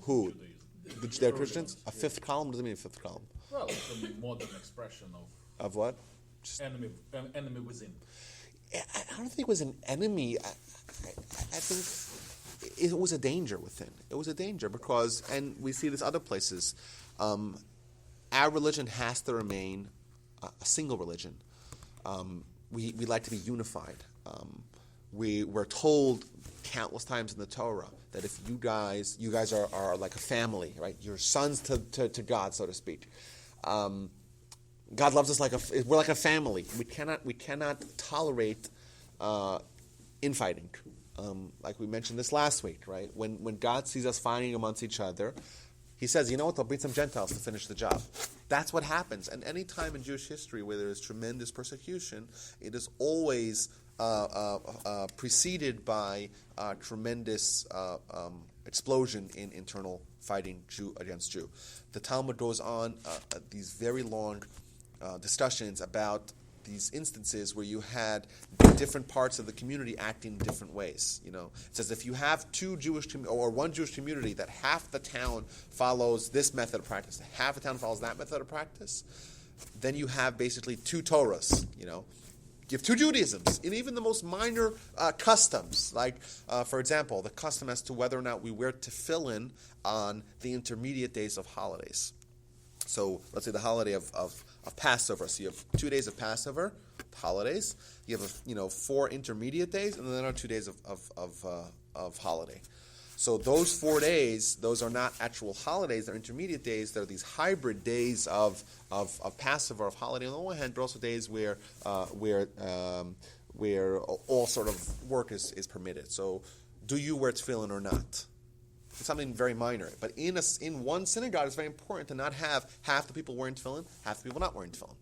Who? Judaism? The Judeo-Christians? A fifth column? What does it mean, a fifth column? Well, it's a modern expression of Of what? enemy within. I don't think it was an enemy. I think it was a danger within. It was a danger because, and we see this other places, our religion has to remain a single religion. We like to be unified. We're told countless times in the Torah that if you guys are like a family, right? You're sons to God, so to speak. God loves us we're like a family. We cannot tolerate infighting. Like we mentioned this last week, right? When God sees us fighting amongst each other, He says, you know what, they'll bring some Gentiles to finish the job. That's what happens. And any time in Jewish history where there is tremendous persecution, it is always preceded by tremendous explosion in internal fighting Jew against Jew. The Talmud goes on these very long discussions about these instances where you had different parts of the community acting in different ways. You know, it says if you have one Jewish community that half the town follows this method of practice, half the town follows that method of practice, then you have basically two Torahs. You know, you have two Judaisms, and even the most minor customs, like for example, the custom as to whether or not we wear tefillin on the intermediate days of holidays. So let's say the holiday of Passover. So you have 2 days of Passover, holidays. You have 4 intermediate days, and then there are 2 days of holiday. So those 4 days, those are not actual holidays. They're intermediate days. They're these hybrid days of Passover, of holiday on the one hand, but also days where all sort of work is permitted. So do you wear tefillin or not? It's something very minor. But in one synagogue, it's very important to not have half the people wearing tefillin, half the people not wearing tefillin.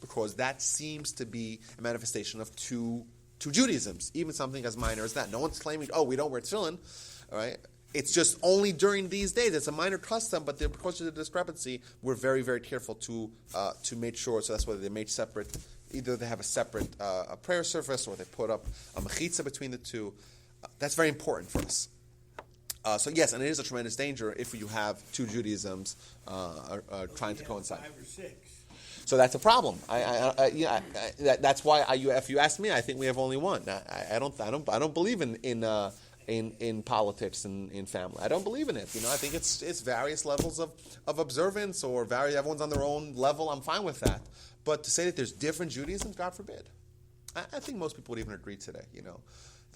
Because that seems to be a manifestation of two Judaisms, even something as minor as that. No one's claiming, we don't wear tefillin. All right? It's just only during these days. It's a minor custom, but because of the discrepancy, we're very, very careful to make sure. So that's why they make separate. Either they have a separate prayer service, or they put up a mechitza between the two. That's very important for us. So yes, and it is a tremendous danger if you have two Judaisms trying to coincide. 5 or 6. So that's a problem. That's why if you ask me, I think we have only one. I don't believe in politics and in family. I don't believe in it. I think it's various levels of observance or everyone's on their own level. I'm fine with that. But to say that there's different Judaisms, God forbid. I think most people would even agree today.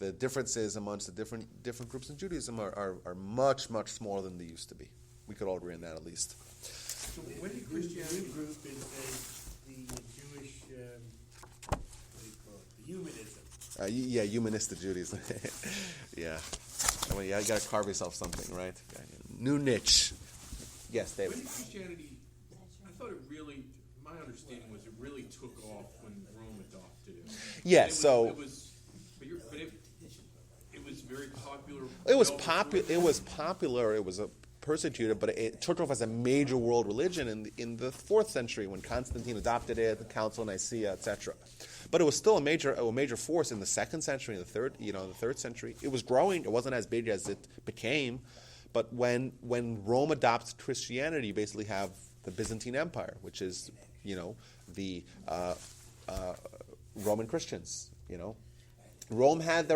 The differences amongst the different groups in Judaism are much, much smaller than they used to be. We could all agree on that at least. So when did The Christianity? new group is the Jewish, what do you call it, the humanism. Humanistic Judaism. Yeah. You got to carve yourself something, right? New niche. Yes, David. When did Christianity? I thought my understanding was it really took off when Rome adopted it. Yeah. It was very popular. It was popular. It was persecuted, but it took off as a major world religion in the 4th century when Constantine adopted it, the Council of Nicaea, etc. But it was still a major force in the 2nd century, in the 3rd century. It was growing. It wasn't as big as it became. But when Rome adopts Christianity, you basically have the Byzantine Empire, which is the Roman Christians. Rome had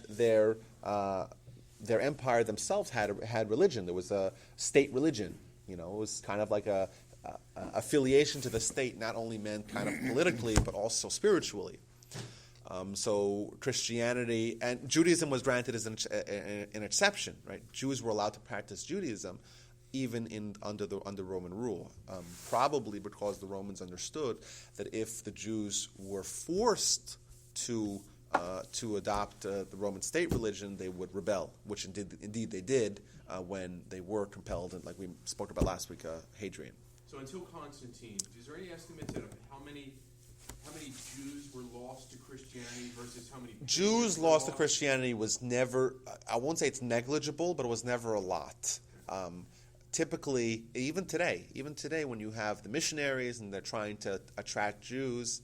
their empire themselves had religion. There was a state religion. It was kind of like a affiliation to the state, not only meant kind of politically, but also spiritually. So Christianity and Judaism was granted as an exception, right? Jews were allowed to practice Judaism even under Roman rule. Probably because the Romans understood that if the Jews were forced to adopt the Roman state religion, they would rebel, which indeed they did when they were compelled, and like we spoke about last week, Hadrian. So until Constantine, is there any estimates of how many Jews were lost to Christianity versus how many Jews lost to Christianity was never, I won't say it's negligible, but it was never a lot. Typically, even today when you have the missionaries and they're trying to attract Jews,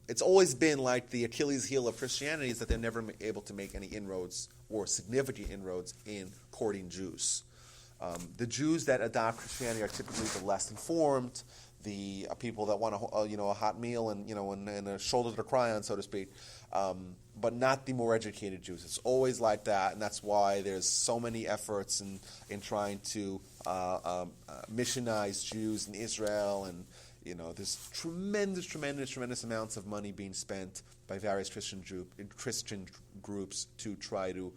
it's always been like the Achilles heel of Christianity is that they're never able to make any inroads or significant inroads in courting Jews. The Jews that adopt Christianity are typically the less informed, the people that want a hot meal and a shoulder to cry on, so to speak, but not the more educated Jews. It's always like that, and that's why there's so many efforts in trying to missionize Jews in Israel, and there's tremendous amounts of money being spent by various Christian groups to try to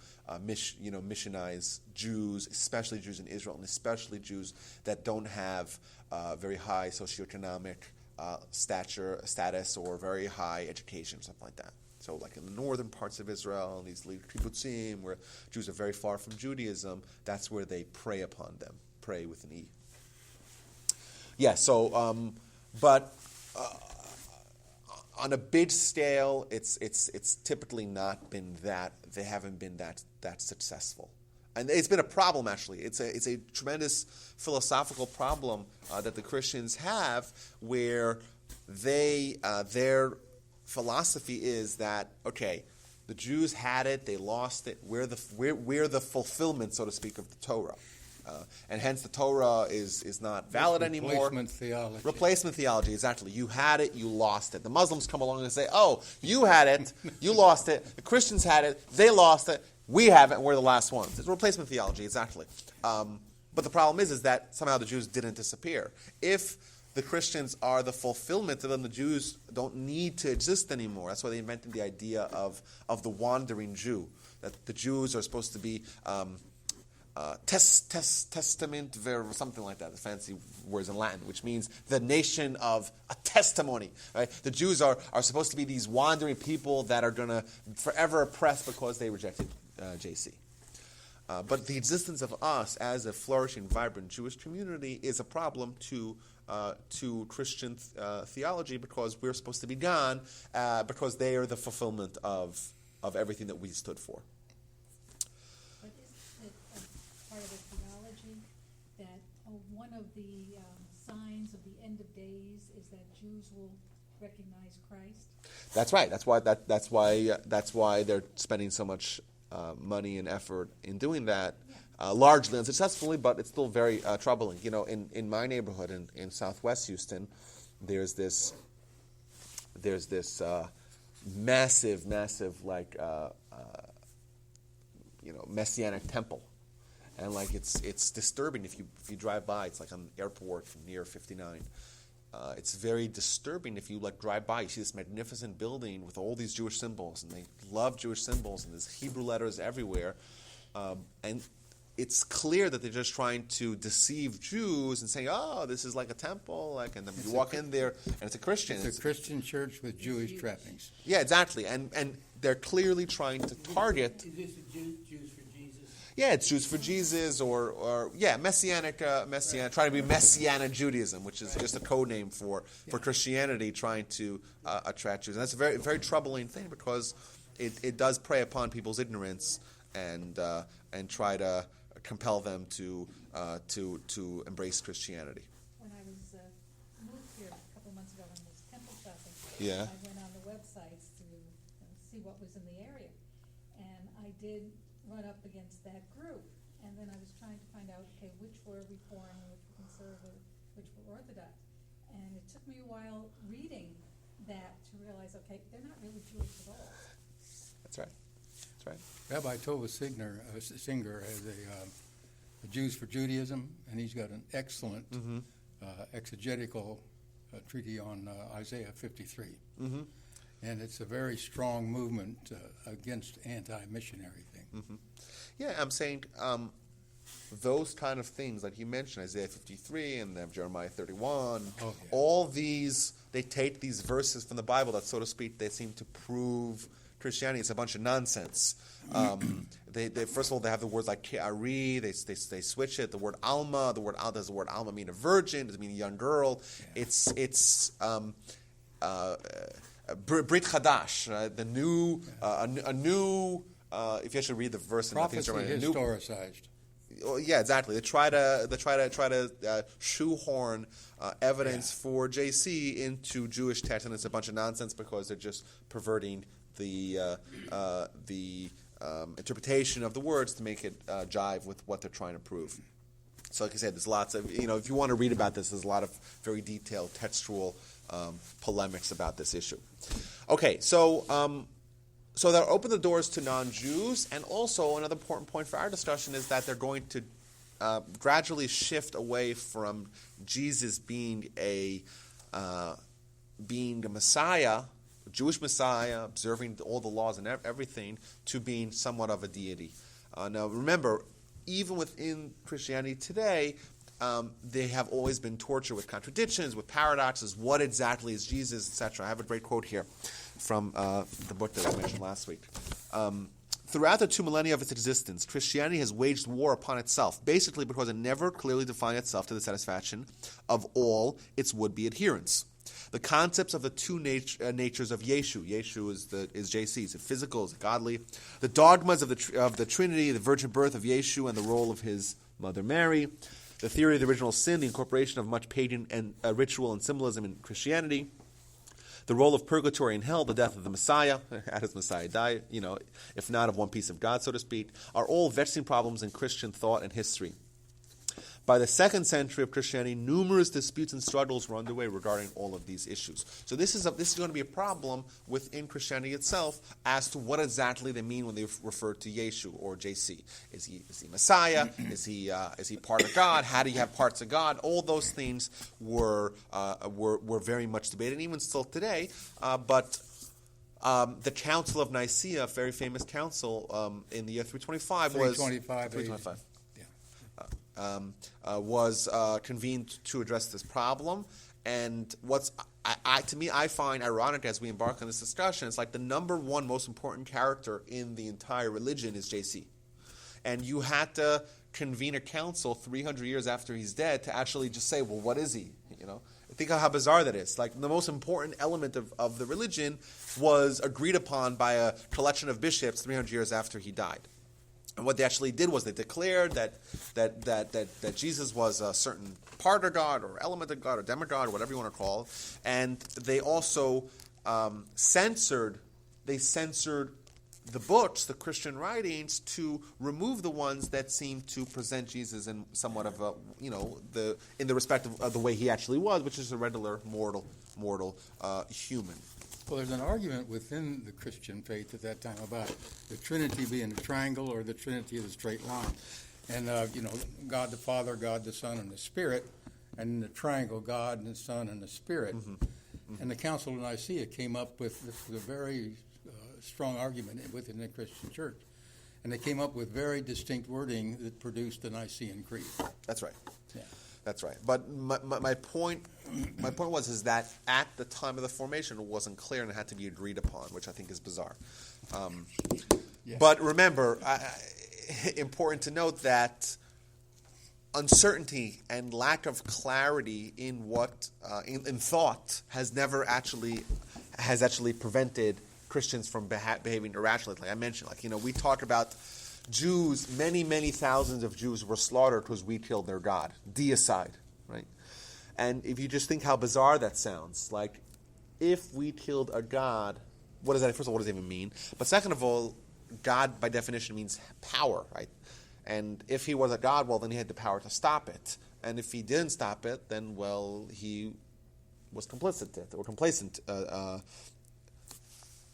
missionize Jews, especially Jews in Israel, and especially Jews that don't have very high socioeconomic status or very high education, something like that. So like in the northern parts of Israel, these kibbutzim, where Jews are very far from Judaism, that's where they prey upon them. Prey with an E. Yeah, so, but on a big scale, it's typically not been that, they haven't been that successful. And it's been a problem, actually. It's a tremendous philosophical problem that the Christians have, where their philosophy is that, okay, the Jews had it, they lost it, we're the fulfillment, so to speak, of the Torah. And hence the Torah is not valid anymore. Replacement theology, exactly. You had it, you lost it. The Muslims come along and say, oh, you had it, you lost it. The Christians had it, they lost it. We have it, and we're the last ones. It's replacement theology, exactly. But the problem is that somehow the Jews didn't disappear. If the Christians are the fulfillment, then the Jews don't need to exist anymore. That's why they invented the idea of the wandering Jew, that the Jews are supposed to be testament, something like that, the fancy words in Latin, which means the nation of a testimony. Right? The Jews are supposed to be these wandering people that are going to forever oppress because they rejected JC. But the existence of us as a flourishing, vibrant Jewish community is a problem to Christian theology, because we're supposed to be gone because they are the fulfillment of everything that we stood for. But isn't it part of the theology that one of the signs of the end of days is that Jews will recognize Christ? That's right. That's why they're spending so much money and effort in doing that, largely unsuccessfully, but it's still very troubling. In my neighborhood in Southwest Houston, there's this massive Messianic temple, and it's disturbing if you drive by. It's like on an airport near 59. It's very disturbing if you drive by. You see this magnificent building with all these Jewish symbols, and they love Jewish symbols, and there's Hebrew letters everywhere. And it's clear that they're just trying to deceive Jews and saying, "Oh, this is like a temple," and then you walk in there, and it's a Christian. It's a Christian church with Jewish trappings. Yeah, exactly. And they're clearly trying to target. Is this a Jews for Jesus? Yeah, it's Jews for Jesus, or Messianic, trying to be Messianic Judaism, which is just a code name for Christianity trying to attract Jews. And that's a very, very troubling thing, because it does prey upon people's ignorance and try to compel them to embrace Christianity. When I was moved here a couple months ago and was temple shopping, Yeah. I went on the websites to see what was in the area, and I did run up against that group, and then I was trying to find out, okay, which were Reform, which were Conservative, which were Orthodox, and it took me a while reading that to realize, okay, they're not really Jewish at all. That's right. Rabbi Tova Singer has a Jews for Judaism, and he's got an excellent exegetical treatise on Isaiah 53. Mm-hmm. And it's a very strong movement against anti-missionary thing. Mm-hmm. Yeah, I'm saying those kind of things, like you mentioned, Isaiah 53 and then Jeremiah 31, Oh, yeah. all these, they take these verses from the Bible that, so to speak, they seem to prove Christianity. It's a bunch of nonsense. They first of all, they have the words like ke'ari, they switch it. The word alma, does the word alma mean a virgin? Does it mean a young girl? Yeah. It's Brit Chadash, the new, a new. If you actually read the verse, Prophecy historicized. Yeah, exactly. They try to shoehorn evidence for JC into Jewish text, and it's a bunch of nonsense because they're just perverting the interpretation of the words to make it jive with what they're trying to prove. So, like I said, there's lots of, if you want to read about this, there's a lot of very detailed textual polemics about this issue. Okay, so they'll open the doors to non-Jews, and also another important point for our discussion is that they're going to gradually shift away from Jesus being a Messiah, a Jewish Messiah, observing all the laws and everything, to being somewhat of a deity. Now, remember, even within Christianity today, they have always been tortured with contradictions, with paradoxes. What exactly is Jesus, etc.? I have a great quote here from the book that I mentioned last week. Throughout the 2 millennia of its existence, Christianity has waged war upon itself, basically because it never clearly defined itself to the satisfaction of all its would-be adherents. The concepts of the two natures of Yeshu is JC, is it physical, is it godly? The dogmas of the Trinity, the virgin birth of Yeshu, and the role of his mother Mary. The theory of the original sin, the incorporation of much pagan and ritual and symbolism in Christianity. The role of purgatory and hell, the death of the Messiah, how does Messiah die, if not of one piece of God, so to speak, are all vexing problems in Christian thought and history. By the 2nd century of Christianity, numerous disputes and struggles were underway regarding all of these issues. So this is going to be a problem within Christianity itself as to what exactly they mean when they refer to Yeshu or JC. Is he Messiah? Is he part of God? How do you have parts of God? All those things were very much debated, and even still today. But the Council of Nicaea, a very famous council in the year 325, was 325. Was convened to address this problem. And what's I find ironic as we embark on this discussion, it's like the number one most important character in the entire religion is JC. And you had to convene a council 300 years after he's dead to actually just say, well, what is he? Think of how bizarre that is. Like, the most important element of the religion was agreed upon by a collection of bishops 300 years after he died. And what they actually did was they declared that Jesus was a certain part of God or element of God or demigod or whatever you want to call it. And they also censored the books, the Christian writings, to remove the ones that seemed to present Jesus in somewhat of a, in the respect of the way he actually was, which is a regular mortal human. Well, there's an argument within the Christian faith at that time about the Trinity being a triangle or the Trinity is a straight line. And, God the Father, God the Son, and the Spirit, and in the triangle, God and the Son and the Spirit. Mm-hmm. Mm-hmm. And the Council of Nicaea came up with a very strong argument within the Christian church. And they came up with very distinct wording that produced the Nicene Creed. That's right. Yeah. That's right. But my point was that at the time of the formation, it wasn't clear and it had to be agreed upon, which I think is bizarre. Yeah. But remember, important to note that uncertainty and lack of clarity in what in thought has actually prevented Christians from behaving irrationally. Like I mentioned, we talk about Jews, many, many thousands of Jews were slaughtered because we killed their God. Deicide, right? And if you just think how bizarre that sounds, like if we killed a God, what does that? First of all, what does it even mean? But second of all, God by definition means power, right? And if he was a God, well, then he had the power to stop it. And if he didn't stop it, then he was complicit or complacent.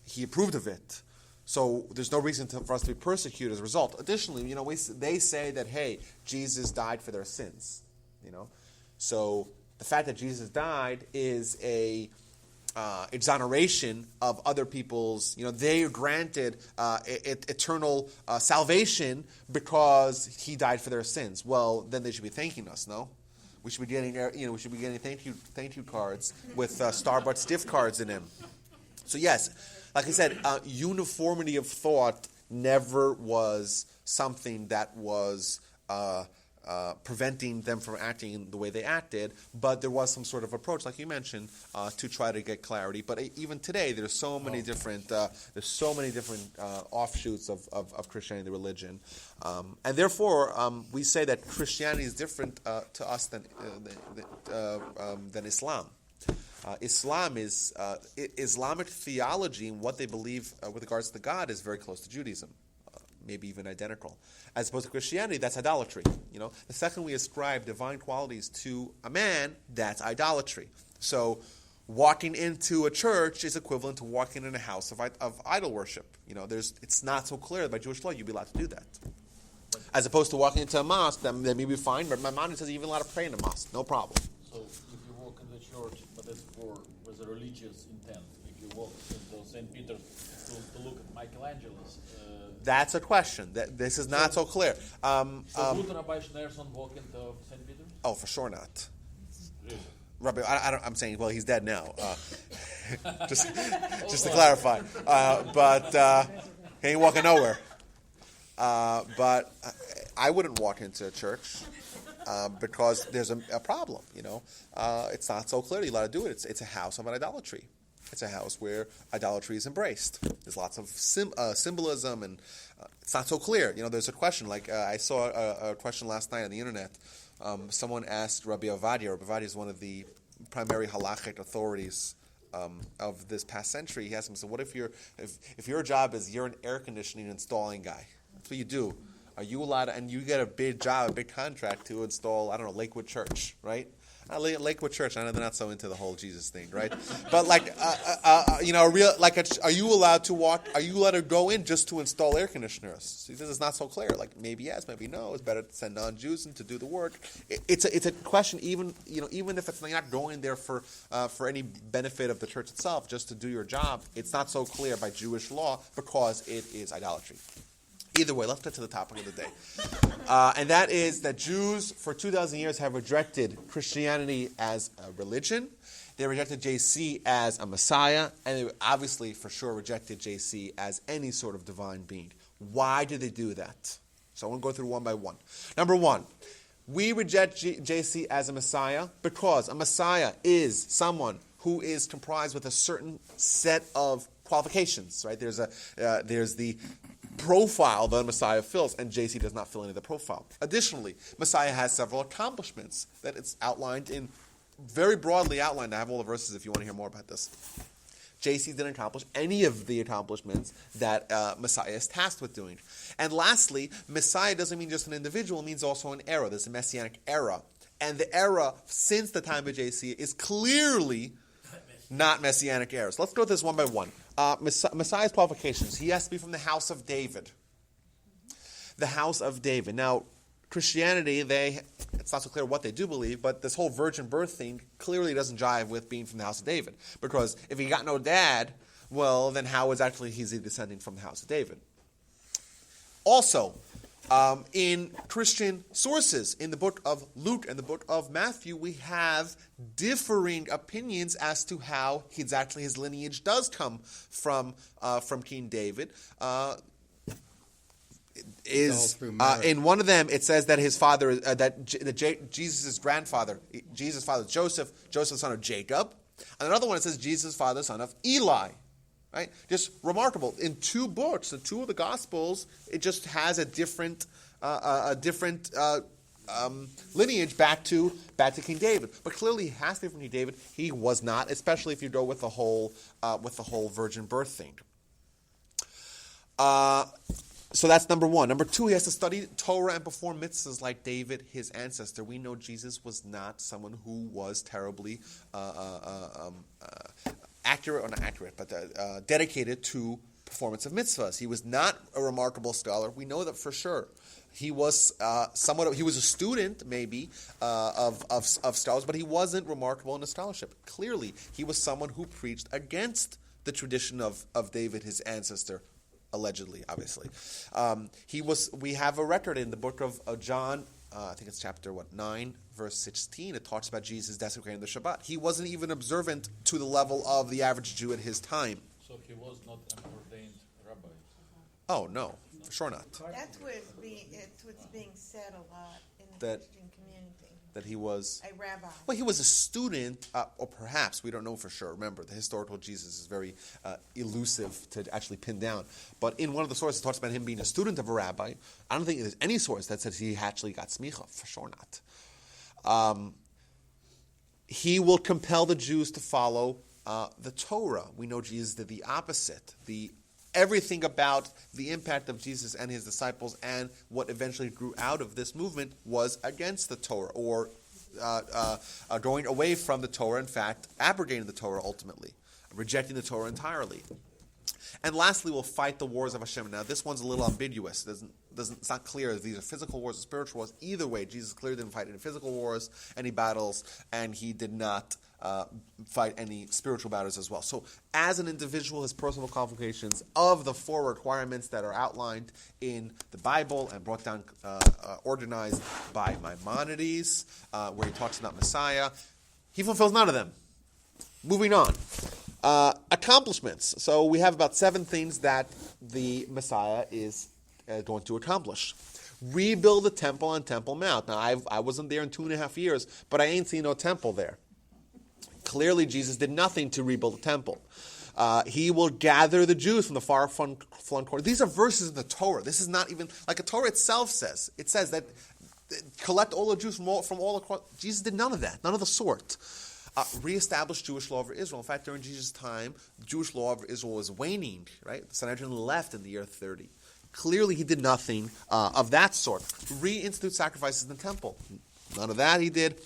He approved of it. So there's no reason for us to be persecuted as a result. Additionally, they say that, hey, Jesus died for their sins. So the fact that Jesus died is exoneration of other people's, they are granted eternal salvation because he died for their sins. Well, then they should be thanking us, no? We should be getting, thank you cards with Starbucks gift cards in them. So yes, like I said, uniformity of thought never was something that was preventing them from acting the way they acted, but there was some sort of approach, like you mentioned, to try to get clarity. But even today, there's so many different offshoots of Christianity, the religion, and therefore we say that Christianity is different to us than Islam. Islam is Islamic theology and what they believe with regards to God is very close to Judaism, maybe even identical. As opposed to Christianity, that's idolatry. The second we ascribe divine qualities to a man, that's idolatry. So, walking into a church is equivalent to walking in a house of idol worship. It's not so clear that by Jewish law you'd be allowed to do that. As opposed to walking into a mosque, that may be fine, but my mom says you're even allowed to pray in a mosque, no problem. So, if you walk in the church, but it's with a religious intent, if you walk into St. Peter's to look at Michelangelo's. That's a question. This is not so clear. Would Rabbi Schneerson walk into St. Peter's? Oh, for sure not. Really? Rabbi, I'm saying, well, he's dead now. Just to clarify. But he ain't walking nowhere. But I wouldn't walk into a church because there's a problem. It's not so clear you're allowed to do it. It's a house of an idolatry. It's a house where idolatry is embraced. There's lots of symbolism, and it's not so clear. There's a question, like I saw a question last night on the internet. Someone asked Rabbi Ovadia. Rabbi Ovadia is one of the primary halachic authorities of this past century. He asked him, so what if your job is you're an air conditioning installing guy? That's what you do. Are you allowed to, and you get a big job, a big contract to install, I don't know, Lakewood Church, right? Lakewood Church, I know they're not so into the whole Jesus thing, right? But are you allowed to walk? Are you allowed to go in just to install air conditioners? So he says it's not so clear. Like maybe yes, maybe no. It's better to send non-Jews in to do the work. It's a question. Even if it's not going there for any benefit of the church itself, just to do your job. It's not so clear by Jewish law because it is idolatry. Either way, let's get to the topic of the day. And that is that Jews for 2,000 years have rejected Christianity as a religion. They rejected JC as a Messiah. And they obviously, for sure, rejected JC as any sort of divine being. Why did they do that? So I want to go through one by one. Number one, we reject JC as a Messiah because a Messiah is someone who is comprised with a certain set of qualifications. Right? There's the profile that Messiah fills, and JC does not fill any of the profile. Additionally, Messiah has several accomplishments that it's outlined in, very broadly outlined. I have all the verses if you want to hear more about this. JC didn't accomplish any of the accomplishments that Messiah is tasked with doing. And lastly, Messiah doesn't mean just an individual, it means also an era. There's a Messianic era. And the era since the time of JC is clearly not Messianic era. So let's go through this one by one. Messiah's qualifications. He has to be from the house of David. The house of David. Now, Christianity, it's not so clear what they do believe, but this whole virgin birth thing clearly doesn't jive with being from the house of David. Because if he got no dad, well, then how is actually he's descending from the house of David? Also, in Christian sources, in the book of Luke and the book of Matthew, we have differing opinions as to how his lineage does come from King David. In one of them, it says that his father, Jesus' grandfather, Jesus' father Joseph the son of Jacob. And another one, it says Jesus' father, son of Eli. Right? Just remarkable. In two books, in two of the Gospels, it just has a different lineage back to King David. But clearly, he has to be from King David. He was not, especially if you go with the whole virgin birth thing. So that's number one. Number two, he has to study Torah and perform mitzvahs like David, his ancestor. We know Jesus was not someone who was terribly accurate, or not accurate, but dedicated to performance of mitzvahs. He was not a remarkable scholar. We know that for sure. He was he was a student, maybe, of scholars, but he wasn't remarkable in his scholarship. Clearly, he was someone who preached against the tradition of David, his ancestor, allegedly, obviously. We have a record in the book of John, I think it's chapter 9, verse 16. It talks about Jesus desecrating the Shabbat. He wasn't even observant to the level of the average Jew at his time. So he was not an ordained rabbi. Oh, no, for sure not. That's what's being said a lot in the That- Christian community. That he was... A rabbi. Well, he was a student, or perhaps, we don't know for sure. Remember, the historical Jesus is very elusive to actually pin down. But in one of the sources, it talks about him being a student of a rabbi. I don't think there's any source that says he actually got smicha, for sure not. He will compel the Jews to follow the Torah. We know Jesus did the opposite. Everything about the impact of Jesus and his disciples and what eventually grew out of this movement was against the Torah, or going away from the Torah, in fact, abrogating the Torah ultimately, rejecting the Torah entirely. And lastly, we'll fight the wars of Hashem. Now, this one's a little ambiguous. It's not clear if these are physical wars or spiritual wars. Either way, Jesus clearly didn't fight any physical wars, any battles, and he did not fight any spiritual battles as well. So, as an individual, his personal qualifications of the 4 requirements that are outlined in the Bible and brought down, organized by Maimonides, where he talks about Messiah, he fulfills none of them. Moving on. Accomplishments. So we have about 7 things that the Messiah is going to accomplish. Rebuild the temple on Temple Mount. Now, I wasn't there in 2.5 years, but I ain't seen no temple there. Clearly, Jesus did nothing to rebuild the temple. He will gather the Jews from the far flung corner. These are verses in the Torah. This is not even, like the Torah itself says. It says that collect all the Jews from all across. Jesus did none of that, none of the sort. Reestablish Jewish law over Israel. In fact, during Jesus' time, the Jewish law over Israel was waning, right? The Sanhedrin left in the year 30. Clearly, he did nothing of that sort. Reinstitute sacrifices in the temple. None of that he did.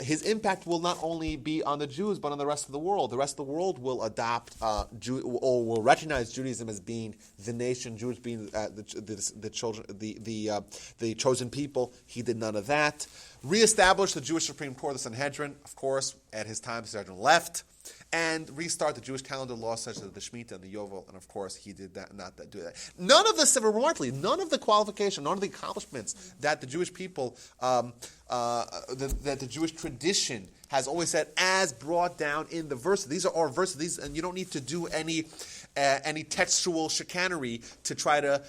His impact will not only be on the Jews, but on the rest of the world. The rest of the world will adopt, or will recognize Judaism as being the nation, Jews being the children, the chosen people. He did none of that. Reestablish the Jewish Supreme Court, the Sanhedrin. Of course, at his time, the Sanhedrin left. And restart the Jewish calendar laws such as the Shemitah and the Yovel, and of course he did not do that. None of this, remarkably, none of the qualification, none of the accomplishments that the Jewish people, that the Jewish tradition has always said, as brought down in the verses. These are our verses, and you don't need to do any textual chicanery to try to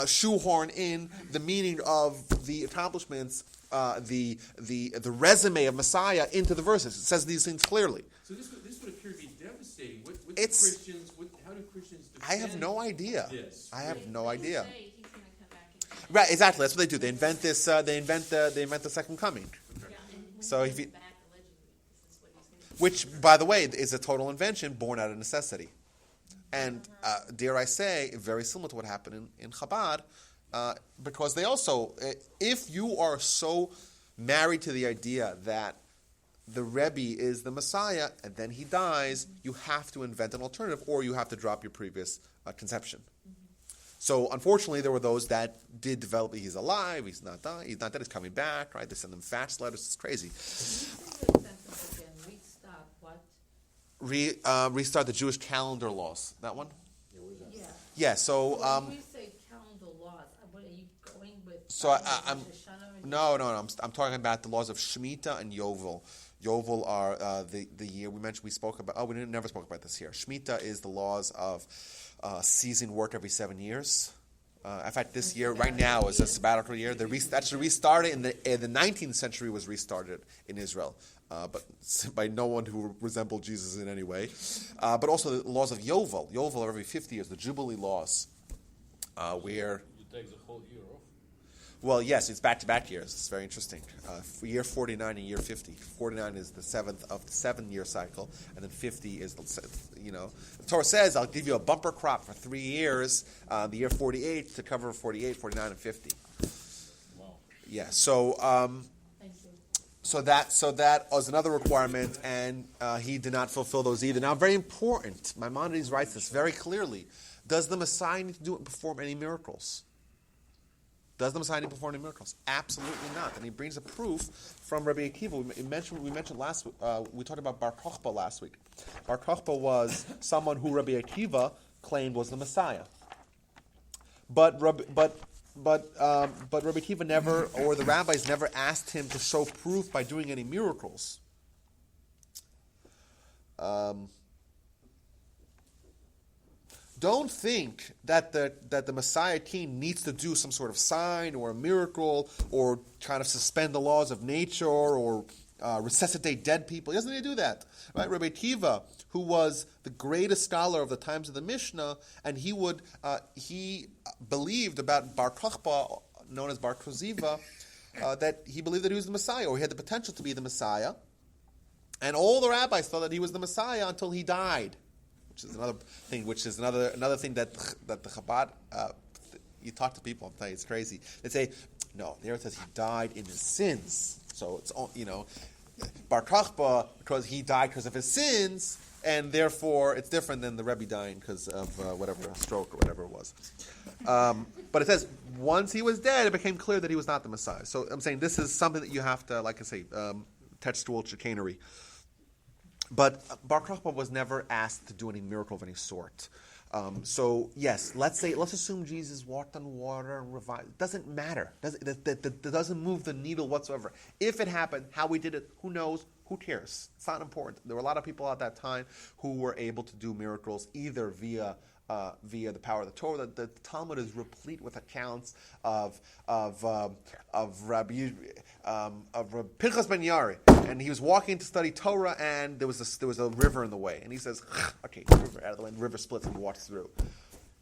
shoehorn in the meaning of the accomplishments. The resume of Messiah into the verses. It says these things clearly. So this would appear to be devastating. How do Christians defend I have no idea. this? I have no idea. Say he's gonna come back and- Right, exactly. That's what they do. They invent this. They invent the second coming. So if you, which, by the way, is a total invention born out of necessity, and dare I say, very similar to what happened in Chabad. Because they also, if you are so married to the idea that the Rebbe is the Messiah and then he dies, you have to invent an alternative, or you have to drop your previous conception. So unfortunately, there were those that did develop. He's alive. He's not dead. He's coming back. Right? They send them fax letters. It's crazy. Restart the Jewish calendar laws. That one. Yeah. Yeah. So. When we say calendar laws, what are you going with? So I'm talking about the laws of Shemitah and Yovel. Yovel are the year we mentioned. We spoke about. We never spoke about this here. Shemitah is the laws of ceasing work every 7 years. In fact, this year, right now, is a sabbatical year. Actually restarted in the 19th century. Was restarted in Israel, but by no one who resembled Jesus in any way. But also the laws of Yovel. Yovel are every 50 years. The Jubilee laws, where. You take the whole year off. Well, yes, it's back-to-back years. It's very interesting. Year 49 and year 50. 49 is the 7th of the 7-year cycle, and then 50 is the Torah says, I'll give you a bumper crop for 3 years, the year 48 to cover 48, 49, and 50. Wow. Yeah. So, Thank So that was another requirement, and he did not fulfill those either. Now, very important. Maimonides writes this very clearly. Does the Messiah need to perform any miracles? Does the Messiah need to perform any miracles? Absolutely not. And he brings a proof from Rabbi Akiva. We mentioned last week. We talked about Bar Kokhba last week. Bar Kokhba was someone who Rabbi Akiva claimed was the Messiah. But Rabbi Akiva never, or the rabbis never asked him to show proof by doing any miracles. Don't think that the Messiah king needs to do some sort of sign or a miracle or kind of suspend the laws of nature or resuscitate dead people. He doesn't need to do that. Right? Rabbi Akiva, who was the greatest scholar of the times of the Mishnah, and he believed about Bar Kokhba, known as Bar Koziva, that he believed that he was the Messiah, or he had the potential to be the Messiah. And all the rabbis thought that he was the Messiah until he died. Which is another thing that the Chabad, you talk to people, I'll tell you, it's crazy. They say, no, there it says he died in his sins. So it's, Bar Kokhba, because he died because of his sins, and therefore it's different than the Rebbe dying because of whatever, a stroke or whatever it was. But it says, once he was dead, it became clear that he was not the Messiah. So I'm saying this is something that you have to, like I say, textual chicanery. But Bar Kokhba was never asked to do any miracle of any sort. So yes, let's assume Jesus walked on water and revived. It doesn't matter. That doesn't move the needle whatsoever. If it happened, how we did it, who knows? Who cares? It's not important. There were a lot of people at that time who were able to do miracles either via the power of the Torah. The Talmud is replete with accounts of Rabbi Pinchas ben Yair, and he was walking to study Torah, and there was a river in the way, and he says, "Okay, the river out of the way." And the river splits, and he walks through.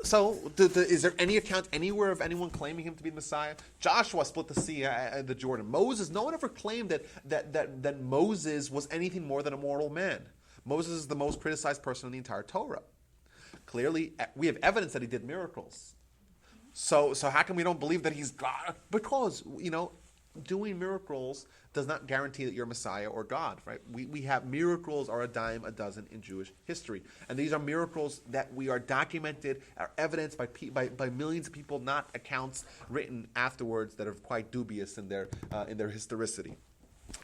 So, is there any account anywhere of anyone claiming him to be the Messiah? Joshua split the sea at the Jordan. Moses, no one ever claimed that Moses was anything more than a mortal man. Moses is the most criticized person in the entire Torah. Clearly, we have evidence that he did miracles. So how come we don't believe that he's God? Because, doing miracles does not guarantee that you're Messiah or God, right? We have miracles are a dime a dozen in Jewish history. And these are miracles that we are documented, are evidenced by millions of people, not accounts written afterwards that are quite dubious in their historicity.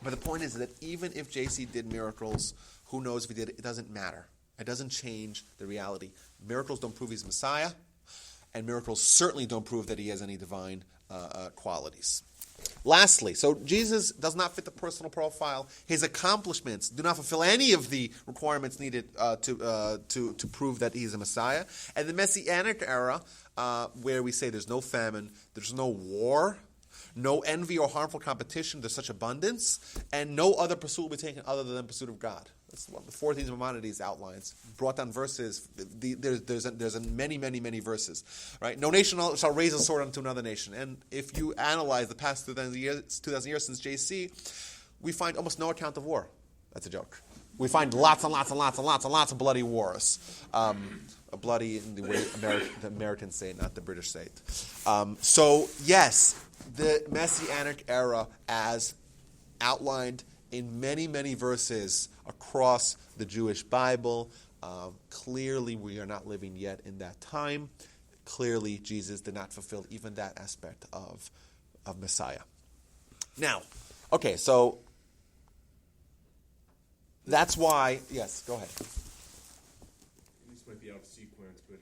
But the point is that even if JC did miracles, who knows if he did it, it doesn't matter. It doesn't change the reality. Miracles don't prove he's Messiah, and miracles certainly don't prove that he has any divine qualities. Lastly, so Jesus does not fit the personal profile. His accomplishments do not fulfill any of the requirements needed to prove that he's a Messiah. And the Messianic era, where we say there's no famine, there's no war, no envy or harmful competition, there's such abundance, and no other pursuit will be taken other than the pursuit of God. That's what the 14th Maimonides outlines. Brought down verses. There's many, many, many verses. Right? No nation shall raise a sword unto another nation. And if you analyze the past 2,000 years since JC, we find almost no account of war. That's a joke. We find lots and lots and lots and lots and lots of bloody wars. Bloody in the way the Americans say it, not the British say it. So yes, the Messianic era, as outlined in many, many verses across the Jewish Bible, clearly we are not living yet in that time. Clearly Jesus did not fulfill even that aspect of Messiah. Now, okay, so that's why, yes, go ahead. This might be out of sequence, but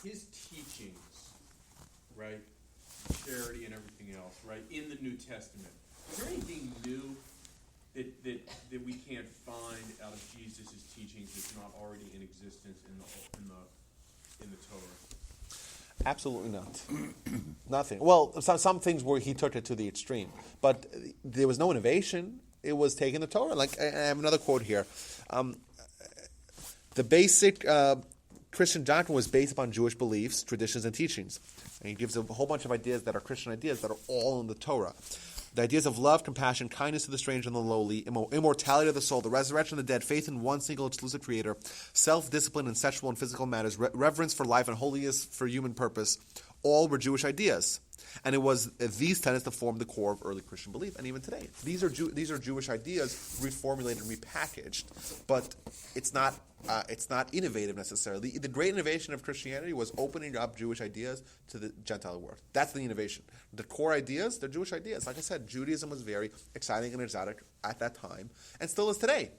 his teachings, right, charity and everything else, right, in the New Testament, is there anything new that we can't find out of Jesus' teachings that's not already in existence in the Torah? Absolutely not. Nothing. Well, some things where he took it to the extreme, but there was no innovation. It was taking the Torah. Like, I have another quote here. The basic Christian doctrine was based upon Jewish beliefs, traditions, and teachings. And he gives a whole bunch of ideas that are Christian ideas that are all in the Torah. The ideas of love, compassion, kindness to the stranger and the lowly, immortality of the soul, the resurrection of the dead, faith in one single exclusive creator, self-discipline in sexual and physical matters, reverence for life and holiness for human purpose. all were Jewish ideas. And it was these tenets that formed the core of early Christian belief, and even today. These are Jewish ideas reformulated and repackaged, but it's not innovative necessarily. The great innovation of Christianity was opening up Jewish ideas to the Gentile world. That's the innovation. The core ideas, they're Jewish ideas. Like I said, Judaism was very exciting and exotic at that time, and still is today.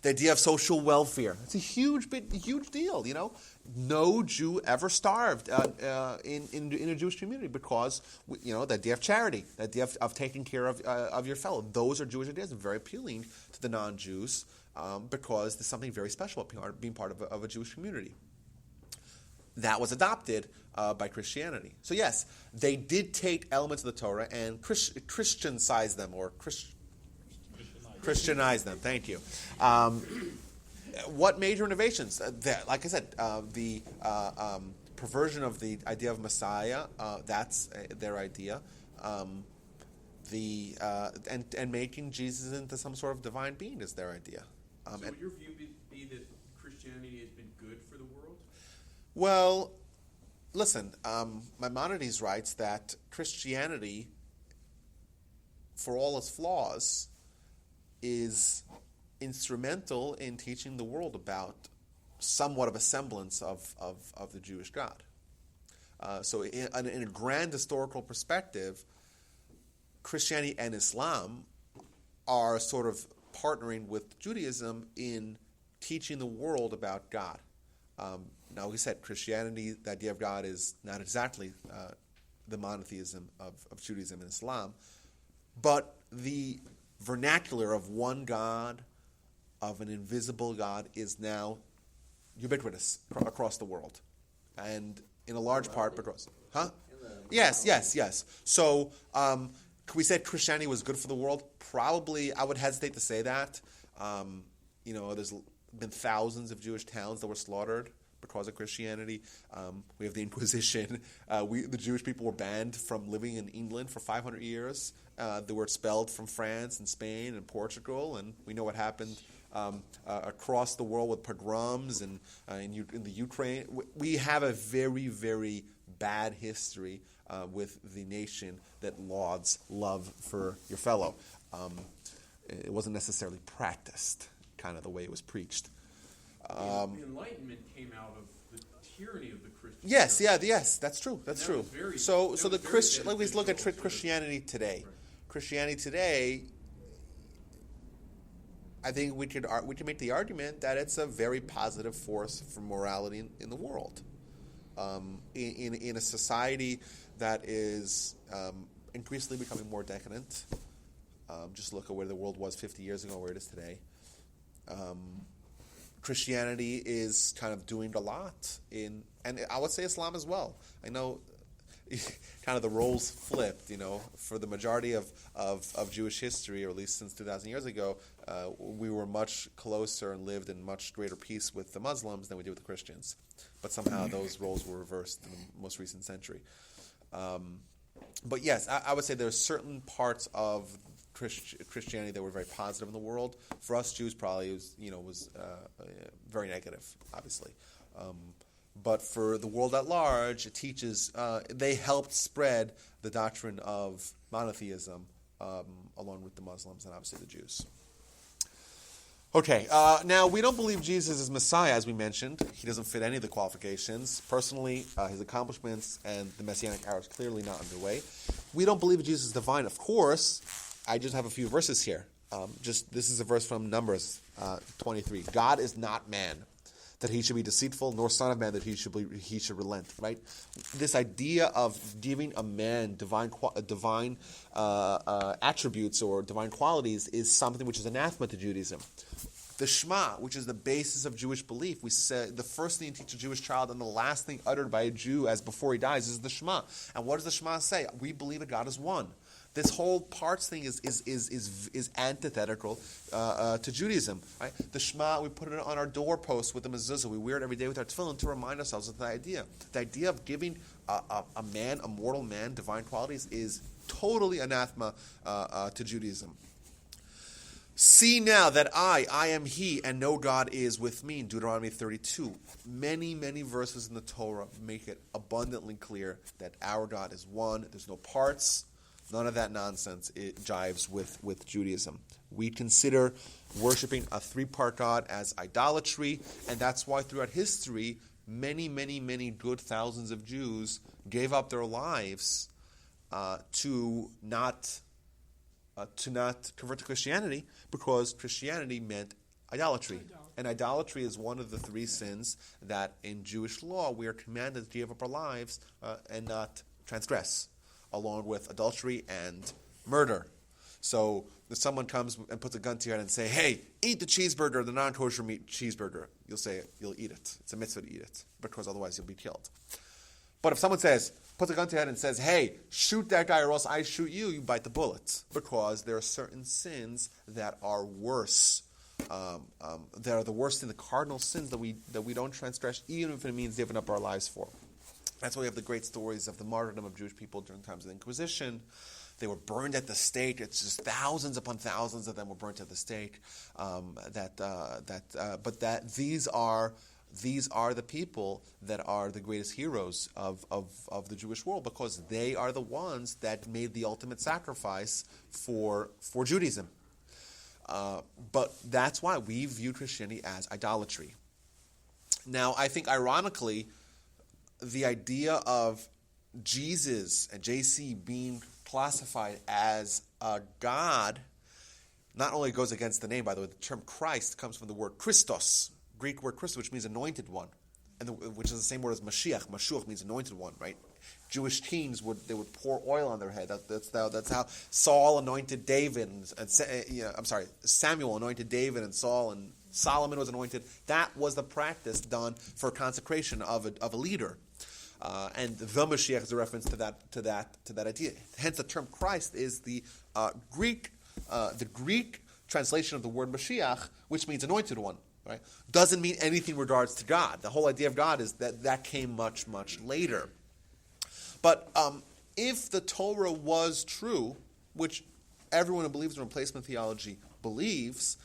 The idea of social welfare. It's a huge deal, you know. No Jew ever starved in a Jewish community because, you know, the idea of charity, the idea of taking care of your fellow. Those are Jewish ideas and very appealing to the non-Jews because there's something very special about being part of a Jewish community. That was adopted by Christianity. So yes, they did take elements of the Torah and Christianize them, or Christianize them. Thank you. What major innovations? Like I said, the perversion of the idea of Messiah. That's their idea. And making Jesus into some sort of divine being is their idea. So would your view be that Christianity has been good for the world? Well, listen. Maimonides writes that Christianity, for all its flaws, is instrumental in teaching the world about somewhat of a semblance of the Jewish God. So in a grand historical perspective, Christianity and Islam are sort of partnering with Judaism in teaching the world about God. Now, we said Christianity, the idea of God, is not exactly the monotheism of Judaism and Islam, but the vernacular of one God, of an invisible God, is now ubiquitous across the world, and in a large part because, Yes. So, could we say Christianity was good for the world? Probably, I would hesitate to say that. There's been thousands of Jewish towns that were slaughtered because of Christianity. We have the Inquisition. The Jewish people were banned from living in England for 500 years. They were expelled from France and Spain and Portugal, and we know what happened across the world with pogroms and in the Ukraine. We have a very, very bad history with the nation that lauds love for your fellow. It wasn't necessarily practiced, kind of the way it was preached. The Enlightenment came out of the tyranny of the Christians. Yes, that's true. That's true. Let's look at Christianity today. Right. Christianity today, I think we could make the argument that it's a very positive force for morality in the world. In a society that is increasingly becoming more decadent. Just look at where the world was 50 years ago, where it is today. Christianity is kind of doing a lot and I would say Islam as well. I know kind of the roles flipped, for the majority of Jewish history, or at least since 2,000 years ago, we were much closer and lived in much greater peace with the Muslims than we did with the Christians. But somehow those roles were reversed in the most recent century. But yes, I would say there are certain parts of Christianity that were very positive in the world. For us Jews, probably was very negative, obviously. But for the world at large, it teaches. They helped spread the doctrine of monotheism, along with the Muslims and obviously the Jews. Okay, now we don't believe Jesus is Messiah, as we mentioned. He doesn't fit any of the qualifications. Personally, his accomplishments and the Messianic Era is clearly not underway. We don't believe Jesus is divine. Of course, I just have a few verses here. This is a verse from Numbers 23. God is not man, that he should be deceitful, nor son of man, that he should relent. Right? This idea of giving a man divine attributes or divine qualities is something which is anathema to Judaism. The Shema, which is the basis of Jewish belief, we say the first thing you teach a Jewish child and the last thing uttered by a Jew as before he dies is the Shema. And what does the Shema say? We believe that God is one. This whole parts thing is antithetical to Judaism. Right? The Shema, we put it on our doorpost with the mezuzah. We wear it every day with our tefillin to remind ourselves of the idea. The idea of giving a mortal man, divine qualities is totally anathema to Judaism. See now that I am he, and no God is with me, in Deuteronomy 32. Many, many verses in the Torah make it abundantly clear that our God is one. There's no parts. None of that nonsense. It jives with Judaism. We consider worshiping a three-part God as idolatry, and that's why throughout history, many, many, many good thousands of Jews gave up their lives to not convert to Christianity, because Christianity meant idolatry. And idolatry is one of the three sins that in Jewish law we are commanded to give up our lives and not transgress, along with adultery and murder. So if someone comes and puts a gun to your head and say, hey, eat the cheeseburger, the non-kosher meat cheeseburger, you'll eat it. It's a mitzvah to eat it, because otherwise you'll be killed. But if someone puts a gun to your head and says, hey, shoot that guy or else I shoot you, you bite the bullet. Because there are certain sins that are worse. That are the worst in the cardinal sins that we don't transgress, even if it means giving up our lives for. That's why we have the great stories of the martyrdom of Jewish people during times of the Inquisition. They were burned at the stake. It's just thousands upon thousands of them were burnt at the stake. These are the people that are the greatest heroes of the Jewish world, because they are the ones that made the ultimate sacrifice for Judaism. But that's why we view Christianity as idolatry. Now, I think ironically, the idea of Jesus and JC being classified as a God not only goes against the name, by the way. The term Christ comes from the word Christos, Greek word Christos, which means anointed one, which is the same word as Mashiach. Mashiach means anointed one, right? Jewish kings would pour oil on their head. That's how Saul anointed David, Samuel anointed David, and Saul and Solomon was anointed. That was the practice done for consecration of a leader. And the Mashiach is a reference to that idea. Hence, the term Christ is the Greek translation of the word Mashiach, which means anointed one. Right? Doesn't mean anything in regards to God. The whole idea of God is that came much, much later. But if the Torah was true, which everyone who believes in replacement theology believes,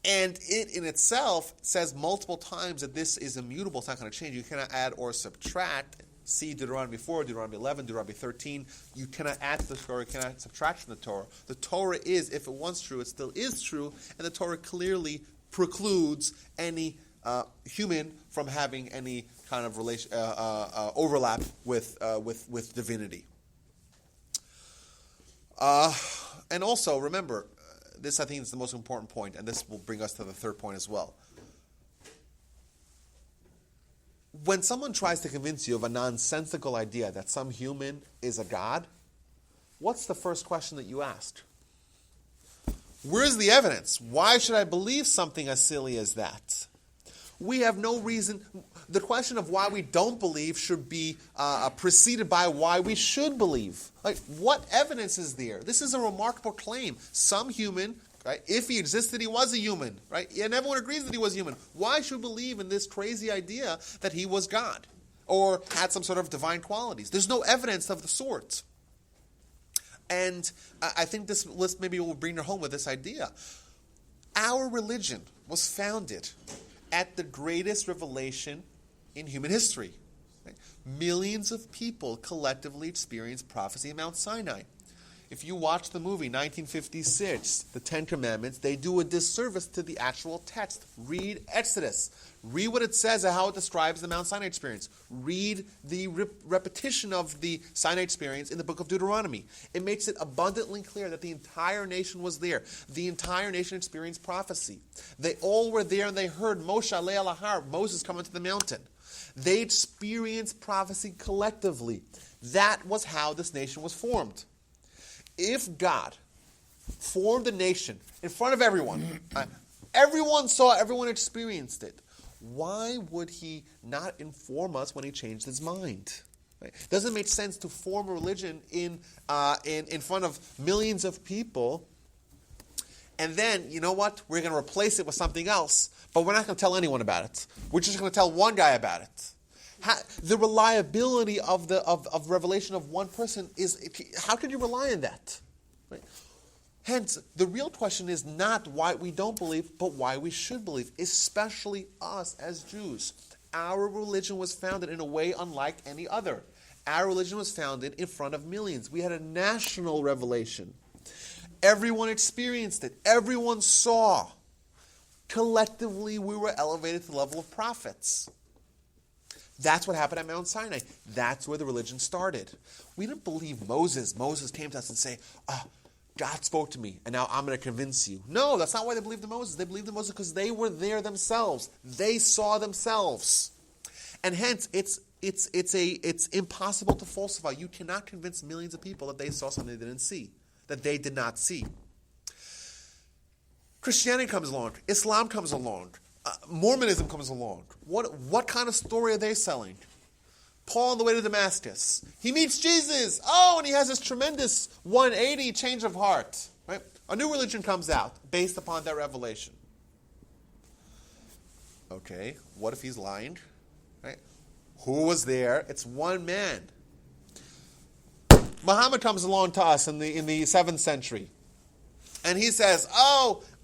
and it in itself says multiple times that this is immutable, it's not going to change. You cannot add or subtract. See Deuteronomy 4, Deuteronomy 11, Deuteronomy 13. You cannot add to the Torah, you cannot subtract from the Torah. The Torah is, if it was true, it still is true, and the Torah clearly precludes any human from having any kind of overlap with divinity. And also, remember, this I think is the most important point, and this will bring us to the third point as well. When someone tries to convince you of a nonsensical idea that some human is a god, what's the first question that you ask? Where's the evidence? Why should I believe something as silly as that? We have no reason. The question of why we don't believe should be preceded by why we should believe. Like, what evidence is there? This is a remarkable claim. Some human, right? If he existed, he was a human, right? And everyone agrees that he was human. Why should we believe in this crazy idea that he was God or had some sort of divine qualities? There's no evidence of the sort. And I think this list maybe will bring you home with this idea. Our religion was founded at the greatest revelation in human history. Right? Millions of people collectively experienced prophecy at Mount Sinai. If you watch the movie 1956, The Ten Commandments, they do a disservice to the actual text. Read Exodus. Read what it says and how it describes the Mount Sinai experience. Read the repetition of the Sinai experience in the book of Deuteronomy. It makes it abundantly clear that the entire nation was there. The entire nation experienced prophecy. They all were there and they heard Moshe Alei al Har, Moses coming to the mountain. They experienced prophecy collectively. That was how this nation was formed. If God formed a nation in front of everyone, everyone saw, everyone experienced it, why would he not inform us when he changed his mind? Right? It doesn't make sense to form a religion in front of millions of people, and then, you know what, we're going to replace it with something else, but we're not going to tell anyone about it. We're just going to tell one guy about it. The reliability of revelation of one person is, how could you rely on that? Right? Hence, the real question is not why we don't believe, but why we should believe, especially us as Jews. Our religion was founded in a way unlike any other. Our religion was founded in front of millions. We had a national revelation. Everyone experienced it. Everyone saw. Collectively, we were elevated to the level of prophets. That's what happened at Mount Sinai. That's where the religion started. We didn't believe Moses. Moses came to us and say, God spoke to me, and now I'm going to convince you. No, that's not why they believed in Moses. They believed in Moses because they were there themselves. They saw themselves. And hence, it's impossible to falsify. You cannot convince millions of people that they saw something they didn't see, that they did not see. Christianity comes along. Islam comes along. Mormonism comes along. What kind of story are they selling? Paul on the way to Damascus. He meets Jesus. And he has this tremendous 180 change of heart. Right? A new religion comes out based upon that revelation. Okay, what if he's lying? Right? Who was there? It's one man. Muhammad comes along to us in the 7th century. And he says,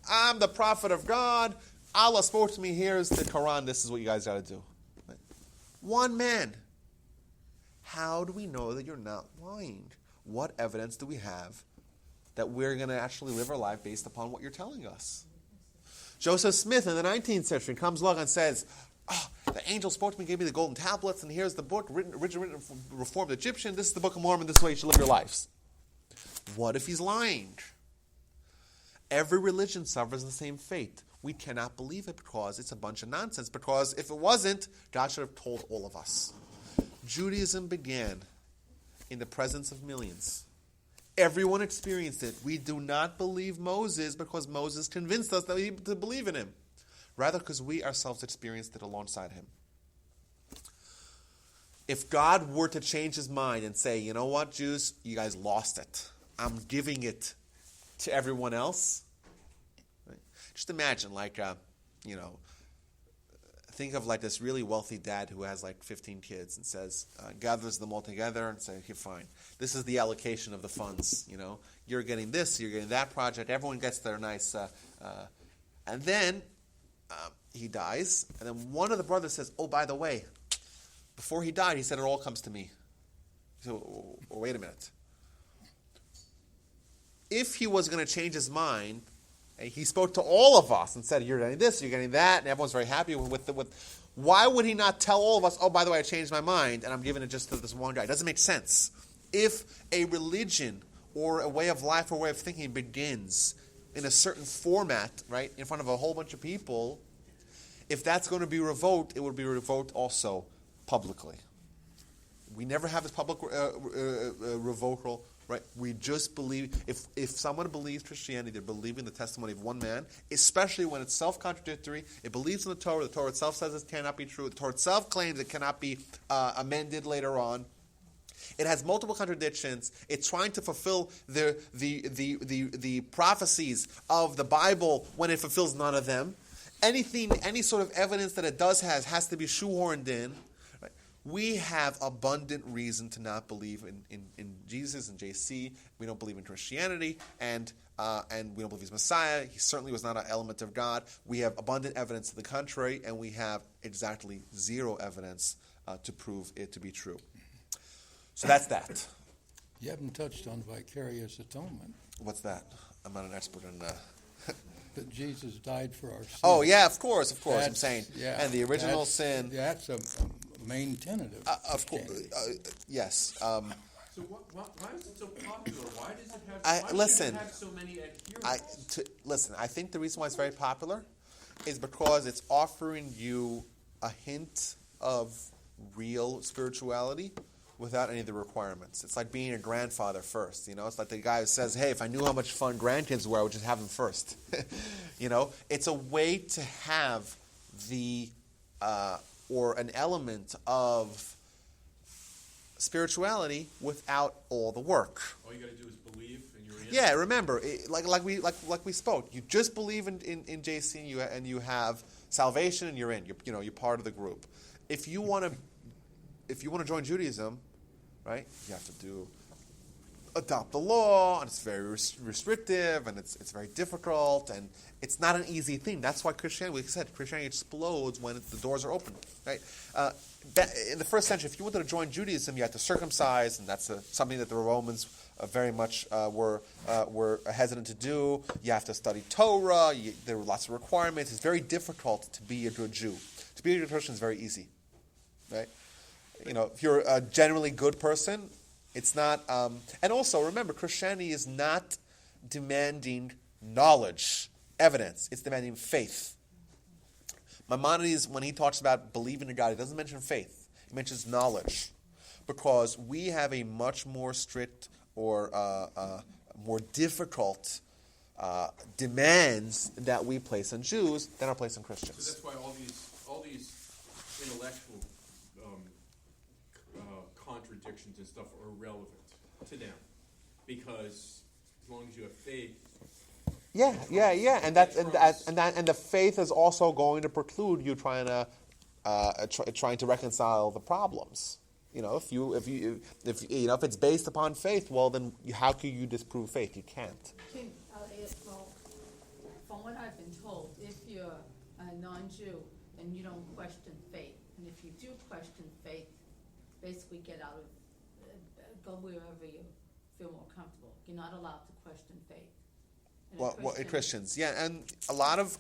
I'm the prophet of God. Allah spoke to me. Here's the Quran. This is what you guys got to do. Right? One man. How do we know that you're not lying? What evidence do we have that we're going to actually live our life based upon what you're telling us? Joseph Smith in the 19th century comes along and says, the angel spoke to me, gave me the golden tablets, and here's the book, originally written from Reformed Egyptian. This is the Book of Mormon. This is the way you should live your lives. What if he's lying? Every religion suffers the same fate. We cannot believe it because it's a bunch of nonsense. Because if it wasn't, God should have told all of us. Judaism began in the presence of millions. Everyone experienced it. We do not believe Moses because Moses convinced us that we need to believe in him. Rather because we ourselves experienced it alongside him. If God were to change his mind and say, you know what, Jews, you guys lost it. I'm giving it to everyone else. Right? Just imagine, think of like this really wealthy dad who has like 15 kids and says, gathers them all together and say, okay, fine. This is the allocation of the funds. You're getting this, you're getting that project. Everyone gets their nice, and then he dies, and then one of the brothers says, by the way, before he died, he said it all comes to me. So, wait a minute. If he was going to change his mind, he spoke to all of us and said, you're getting this, you're getting that, and everyone's very happy with why would he not tell all of us, by the way, I changed my mind, and I'm giving it just to this one guy? It doesn't make sense. If a religion or a way of life or way of thinking begins in a certain format, right, in front of a whole bunch of people, if that's going to be revoked, it would be revoked also publicly. We never have this public revocal. Right, we just believe, if someone believes Christianity, they're believing the testimony of one man, especially when it's self-contradictory. It believes in the Torah itself says it cannot be true, the Torah itself claims it cannot be amended later on. It has multiple contradictions. It's trying to fulfill the prophecies of the Bible when it fulfills none of them. Any sort of evidence that it does has to be shoehorned in. We have abundant reason to not believe in Jesus and JC. We don't believe in Christianity, and we don't believe he's Messiah. He certainly was not an element of God. We have abundant evidence to the contrary, and we have exactly zero evidence to prove it to be true. So that's that. You haven't touched on vicarious atonement. What's that? I'm not an expert in that Jesus died for our sins. Oh, yeah, of course, I'm saying. Yeah, and the original sin. That's a main tenet of course, yes. So why is it so popular? Why does it have so many adherents? I think the reason why it's very popular is because it's offering you a hint of real spirituality without any of the requirements. It's like being a grandfather first, It's like the guy who says, hey, if I knew how much fun grandkids were, I would just have them first. It's a way to have or an element of spirituality without all the work. All you got to do is believe, and you're in. Yeah, remember, like we spoke. You just believe in JC, and you have salvation, and you're in. You're part of the group. If you want to join Judaism, right? You have to do adopt the law, and it's very restrictive, and it's very difficult, and it's not an easy thing. That's why Christianity, like I said, Christianity explodes when the doors are open. Right? In the first century, if you wanted to join Judaism, you had to circumcise, and that's something that the Romans very much were hesitant to do. You have to study Torah. There were lots of requirements. It's very difficult to be a good Jew. To be a good Christian is very easy, right? If you're a generally good person, it's not. And also, remember, Christianity is not demanding knowledge, evidence. It's demanding faith. Maimonides, when he talks about believing in God, he doesn't mention faith. He mentions knowledge, because we have a much more strict or more difficult demands that we place on Jews than are placed on Christians. So that's why all these intellectual contradictions and stuff are relevant to them, because as long as you have faith. Yeah, and the faith is also going to preclude you trying to reconcile the problems. If it's based upon faith, well, then how can you disprove faith? You can't. From what I've been told, if you're a non-Jew, then you don't question faith, and if you do question faith, basically get out of, go wherever you feel more comfortable. You're not allowed to question faith. And Christians, yeah, and a lot of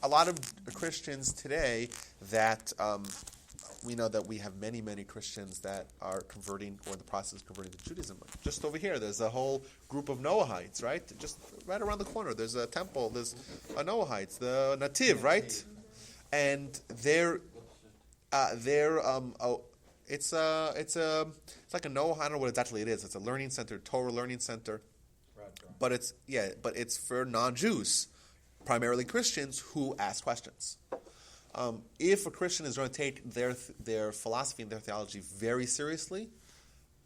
Christians today that we know that we have many Christians that are converting or in the process of converting to Judaism. Just over here, there's a whole group of Noahites, right? Just right around the corner, there's a temple. There's a Noahites, the Nativ, right? And it's like a Noah. I don't know what exactly it is. It's a learning center, Torah learning center. But it's for non-Jews, primarily Christians who ask questions. If a Christian is going to take their philosophy and their theology very seriously,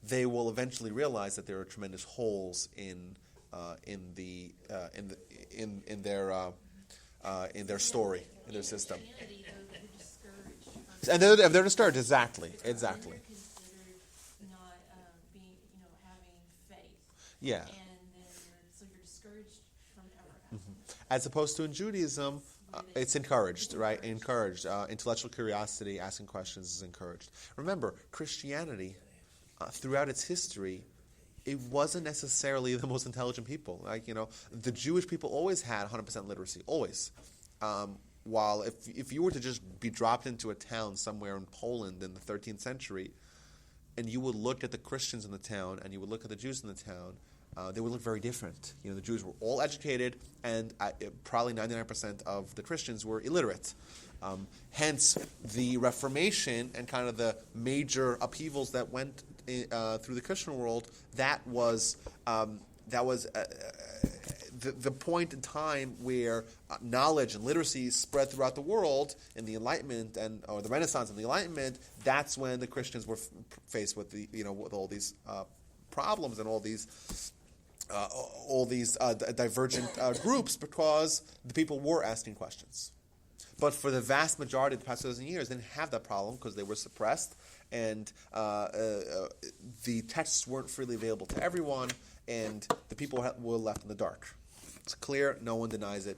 they will eventually realize that there are tremendous holes in their story, in their system. And they're discouraged. Exactly. Considered not having faith. Yeah. So you're discouraged from ever having faith. As opposed to in Judaism, it's encouraged, right? Encouraged. Intellectual curiosity, asking questions is encouraged. Remember, Christianity, throughout its history, it wasn't necessarily the most intelligent people. The Jewish people always had 100% literacy, always. While if you were to just be dropped into a town somewhere in Poland in the 13th century, and you would look at the Christians in the town and you would look at the Jews in the town, they would look very different. The Jews were all educated, and probably 99% of the Christians were illiterate. Hence, the Reformation and kind of the major upheavals that went through the Christian world, that was the point in time where knowledge and literacy spread throughout the world in the Enlightenment or the Renaissance and the Enlightenment. That's when the Christians were faced with with all these problems and all these divergent groups, because the people were asking questions. But for the vast majority of the past 1,000 years, they didn't have that problem because they were suppressed, and the texts weren't freely available to everyone, and the people were left in the dark. It's clear, no one denies it,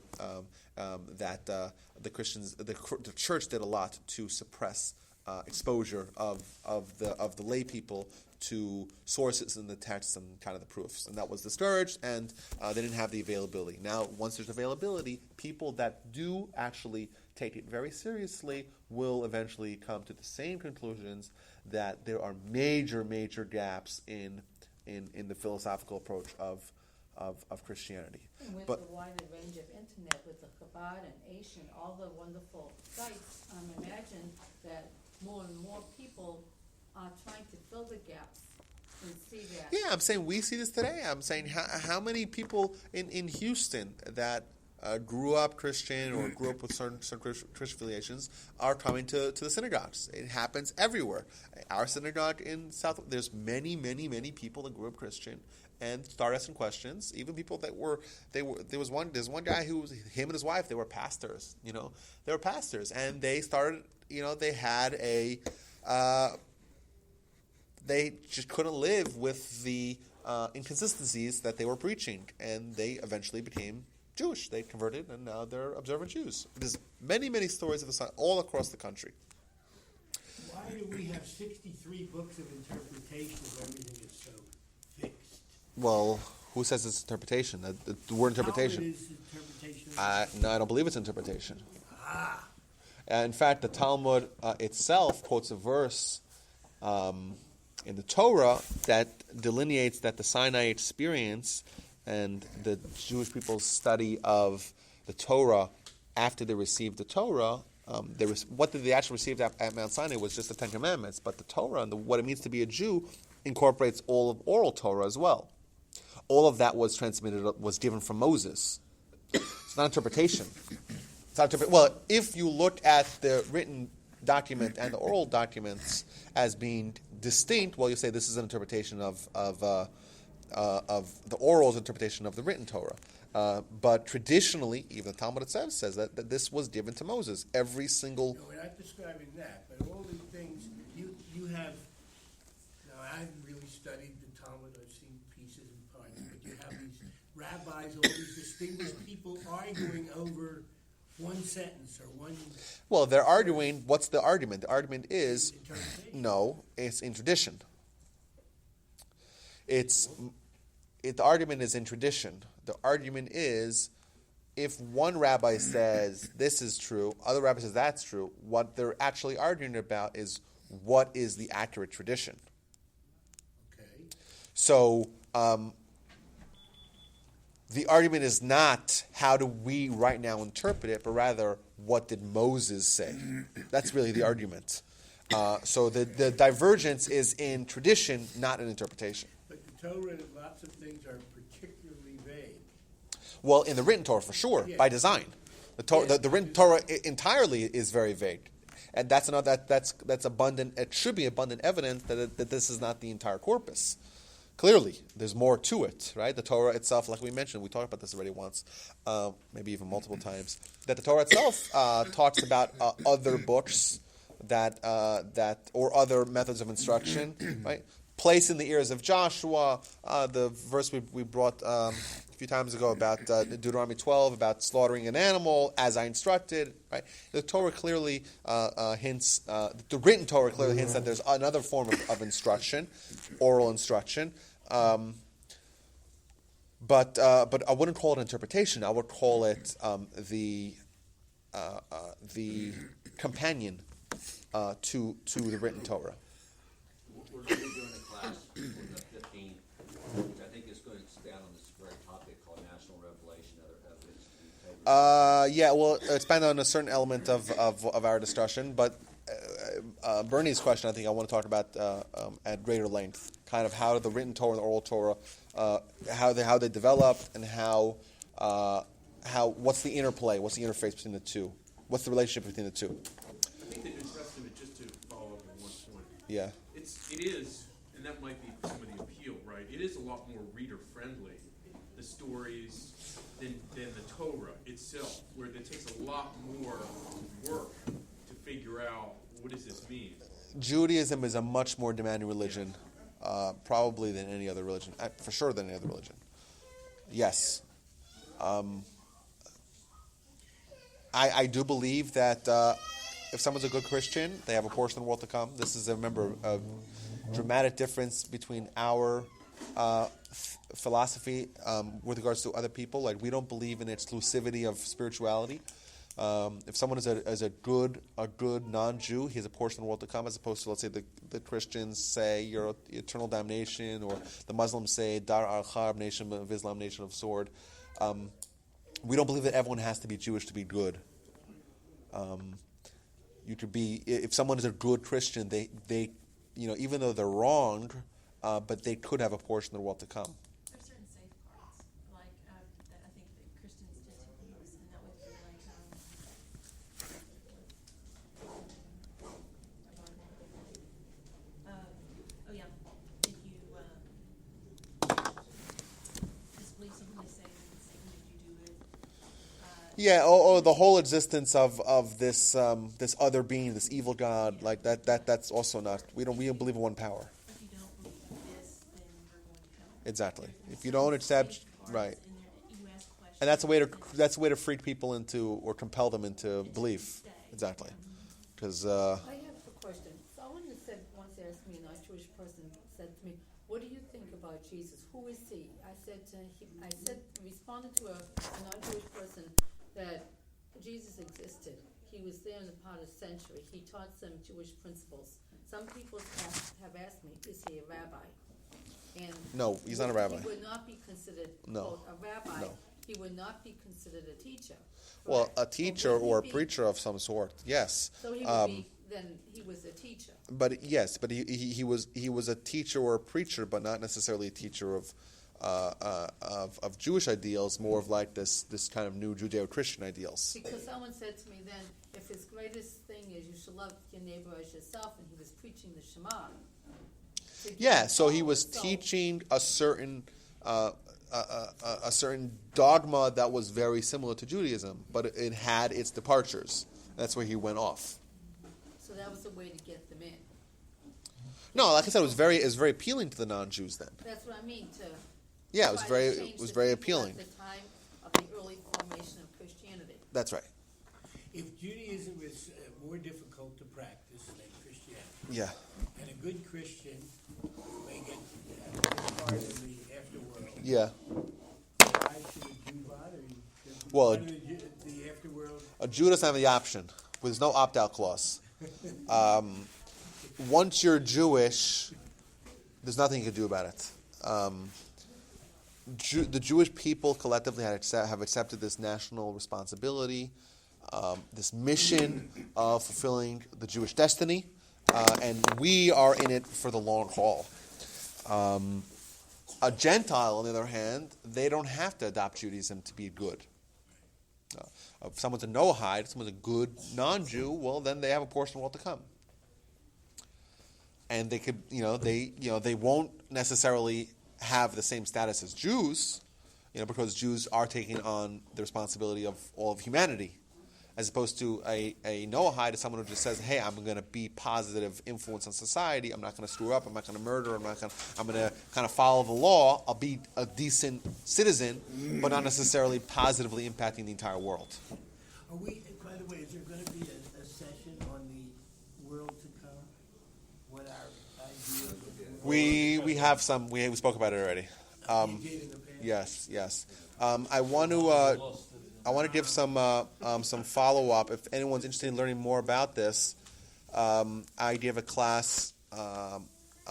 that the Christians, the church did a lot to suppress exposure of the lay people to sources in the texts and kind of the proofs, and that was discouraged, and they didn't have the availability. Now, once there's availability, people that do actually take it very seriously will eventually come to the same conclusions that there are major gaps in the philosophical approach of Christianity. And with the wider range of internet, with the Chabad and Aish and all the wonderful sites, imagine that more and more people are trying to fill the gaps and see that. Yeah, I'm saying we see this today. I'm saying how many people in Houston that grew up Christian or grew up with certain Christian affiliations are coming to the synagogues. It happens everywhere. Our synagogue in South, there's many people that grew up Christian and started asking questions. Even people that there's one guy who was, him and his wife, they were pastors. They were pastors, and they started. They had they just couldn't live with the inconsistencies that they were preaching, and they eventually became Jewish. They converted, and now they're observant Jews. There's many, many stories of the sign all across the country. Why do we have 63 books of interpretation if everything is so fixed? Well, who says it's interpretation? The word interpretation. Talmud is interpretation. No, I don't believe it's interpretation. In fact, the Talmud itself quotes a verse in the Torah that delineates that the Sinai experience and the Jewish people's study of the Torah after they received the Torah, what did they actually receive at Mount Sinai was just the Ten Commandments, but the Torah and what it means to be a Jew incorporates all of oral Torah as well. All of that was transmitted, was given from Moses. It's not interpretation. It's not well, if you look at the written document and the oral documents as being distinct, well, you say this is an interpretation of the oral's interpretation of the written Torah. But traditionally, even the Talmud itself says that this was given to Moses. Every single... No, we're not describing that, but all these things, you have... Now, I haven't really studied the Talmud. I've seen pieces and parts, but you have these rabbis, all these distinguished people arguing over one sentence or one... Well, they're arguing... What's the argument? The argument is... No, it's in tradition. The argument is in tradition. The argument is, if one rabbi says this is true, other rabbi says that's true, what they're actually arguing about is what is the accurate tradition. Okay. So the argument is not how do we right now interpret it, but rather what did Moses say. That's really the argument. So the divergence is in tradition, not in interpretation. But the Torah, lots of things are particularly vague. Well, in the written Torah, for sure, by design. The written Torah entirely is very vague. And that's abundant. It should be abundant evidence that this is not the entire corpus. Clearly, there's more to it, right? The Torah itself, like we mentioned, we talked about this already once, maybe even multiple times, that the Torah itself talks about other books that or other methods of instruction, right? Place in the ears of Joshua, the verse we brought a few times ago about Deuteronomy 12, about slaughtering an animal as I instructed, right? The Torah clearly hints, the written Torah clearly hints that there's another form of instruction, oral instruction. But I wouldn't call it interpretation. I would call it the companion to the written Torah. We're going to be doing a class in the 15th, which I think is going to expand on this very topic called national revelation, other evidence. Yeah, well, expand on a certain element of our discussion, but Bernie's question, I think I want to talk about at greater length, kind of how the written Torah and the oral Torah, how they developed, and how what's the interplay, what's the interface between the two, what's the relationship between the two. I think the New Testament, just to follow up on one point, Yeah. it is, and that might be some of the appeal, right? It is a lot more reader-friendly, the stories, than the Torah itself, where it takes a lot more work to figure out what does this mean. Judaism is a much more demanding religion, probably than any other religion, for sure than any other religion. Yes. I do believe that if someone's a good Christian, they have a portion of the world to come. This is, remember, a dramatic difference between our philosophy with regards to other people. Like, we don't believe in exclusivity of spirituality. If someone is a good non-Jew, he has a portion of the world to come, as opposed to, let's say, the Christians say you're eternal damnation, or the Muslims say Dar al-Harb, nation of Islam, nation of sword. We don't believe that everyone has to be Jewish to be good. You could be, if someone is a good Christian, they even though they're wrong, but they could have a portion of the world to come. There's certain safeguards, like that I think that Christians tend to use, and that would be like oh yeah, if you disbelieve something they say made you do it. Yeah, the whole existence of this other being, this evil god, like that's also not. We don't believe in one power. If you don't believe in this, then we're going to hell. Exactly. If you don't accept, right. And you ask questions. And that's a way to freak people into or compel them into belief. Exactly. Because I have a question. Someone once asked me, a non-Jewish person said to me, "What do you think about Jesus? Who is he?" Responded to a non-Jewish person that Jesus existed. He was there in the part of the century. He taught some Jewish principles. Some people have asked me, "Is he a rabbi?" And no, he's not a rabbi. He would not be considered No. quote, a rabbi. No. He would not be considered a teacher. Well, correct? a teacher So would or a he be- preacher of some sort, yes. So he would be, then he was a teacher. But yes, but he was a teacher or a preacher, but not necessarily a teacher of Jewish ideals, more of like this kind of new Judeo-Christian ideals. Because someone said to me then, if his greatest thing is you should love your neighbor as yourself, and he was preaching the Shema. Yeah, so he was So- teaching a certain dogma that was very similar to Judaism, but it had its departures. That's where he went off. So that was a way to get them in. No, like I said, it was very appealing to the non-Jews then. That's what I mean, to Yeah, it was try to change the very people appealing. at the time of the early formation of Christianity. That's right. If Judaism is more difficult to practice than Christianity, Yeah. and a good Christian may get part of the afterworld, Yeah. why should a Jew bother? Well, The afterworld. A Jew doesn't have the option. There's no opt-out clause. Once you're Jewish, there's nothing you can do about it. The Jewish people collectively have accepted this national responsibility, this mission of fulfilling the Jewish destiny, and we are in it for the long haul. A Gentile, on the other hand, they don't have to adopt Judaism to be good. If someone's a Noahide, if someone's a good non-Jew, well, then they have a portion of the world to come. And they could, they won't necessarily have the same status as Jews, because Jews are taking on the responsibility of all of humanity, as opposed to a Noahide is someone who just says, "Hey, I'm going to be positive influence on society. I'm not going to screw up. I'm not going to murder. I'm going to kind of follow the law. I'll be a decent citizen, but not necessarily positively impacting the entire world." Are we? By the way, is there going to be a session on the world to come? What our ideas? Of We have some. We spoke about it already. you did in the past? Yes. I want to give some follow up. If anyone's interested in learning more about this, I gave a class on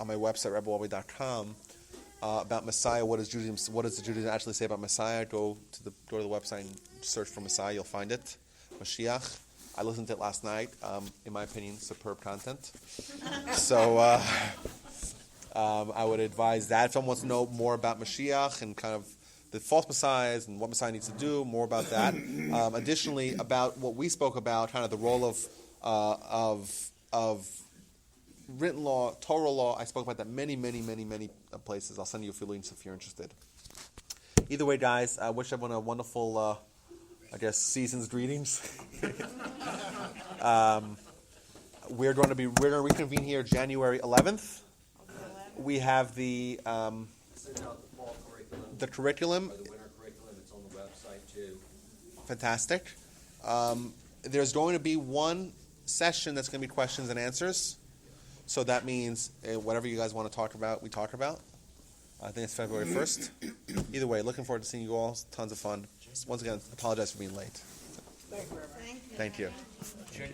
my website rebelwalby.com about Messiah. What does the Judaism actually say about Messiah? Go to the website and search for Messiah. You'll find it. Mashiach. I listened to it last night. In my opinion, superb content. So I would advise that if someone wants to know more about Mashiach and kind of the false messiahs and what Messiah needs to do, more about that. Additionally, about what we spoke about, kind of the role of written law, Torah law. I spoke about that many places. I'll send you a few links if you're interested. Either way, guys, I wish everyone a wonderful, season's greetings. We're going to reconvene here January 11th. We have the Send out the fall curriculum. the curriculum. Or the winter curriculum, it's on the website too. Fantastic. There's going to be one session that's going to be questions and answers. So that means whatever you guys want to talk about, we talk about. I think it's February 1st. Either way, looking forward to seeing you all. Tons of fun. Once again, apologize for being late. Thank you very much. Thank you. Thank you.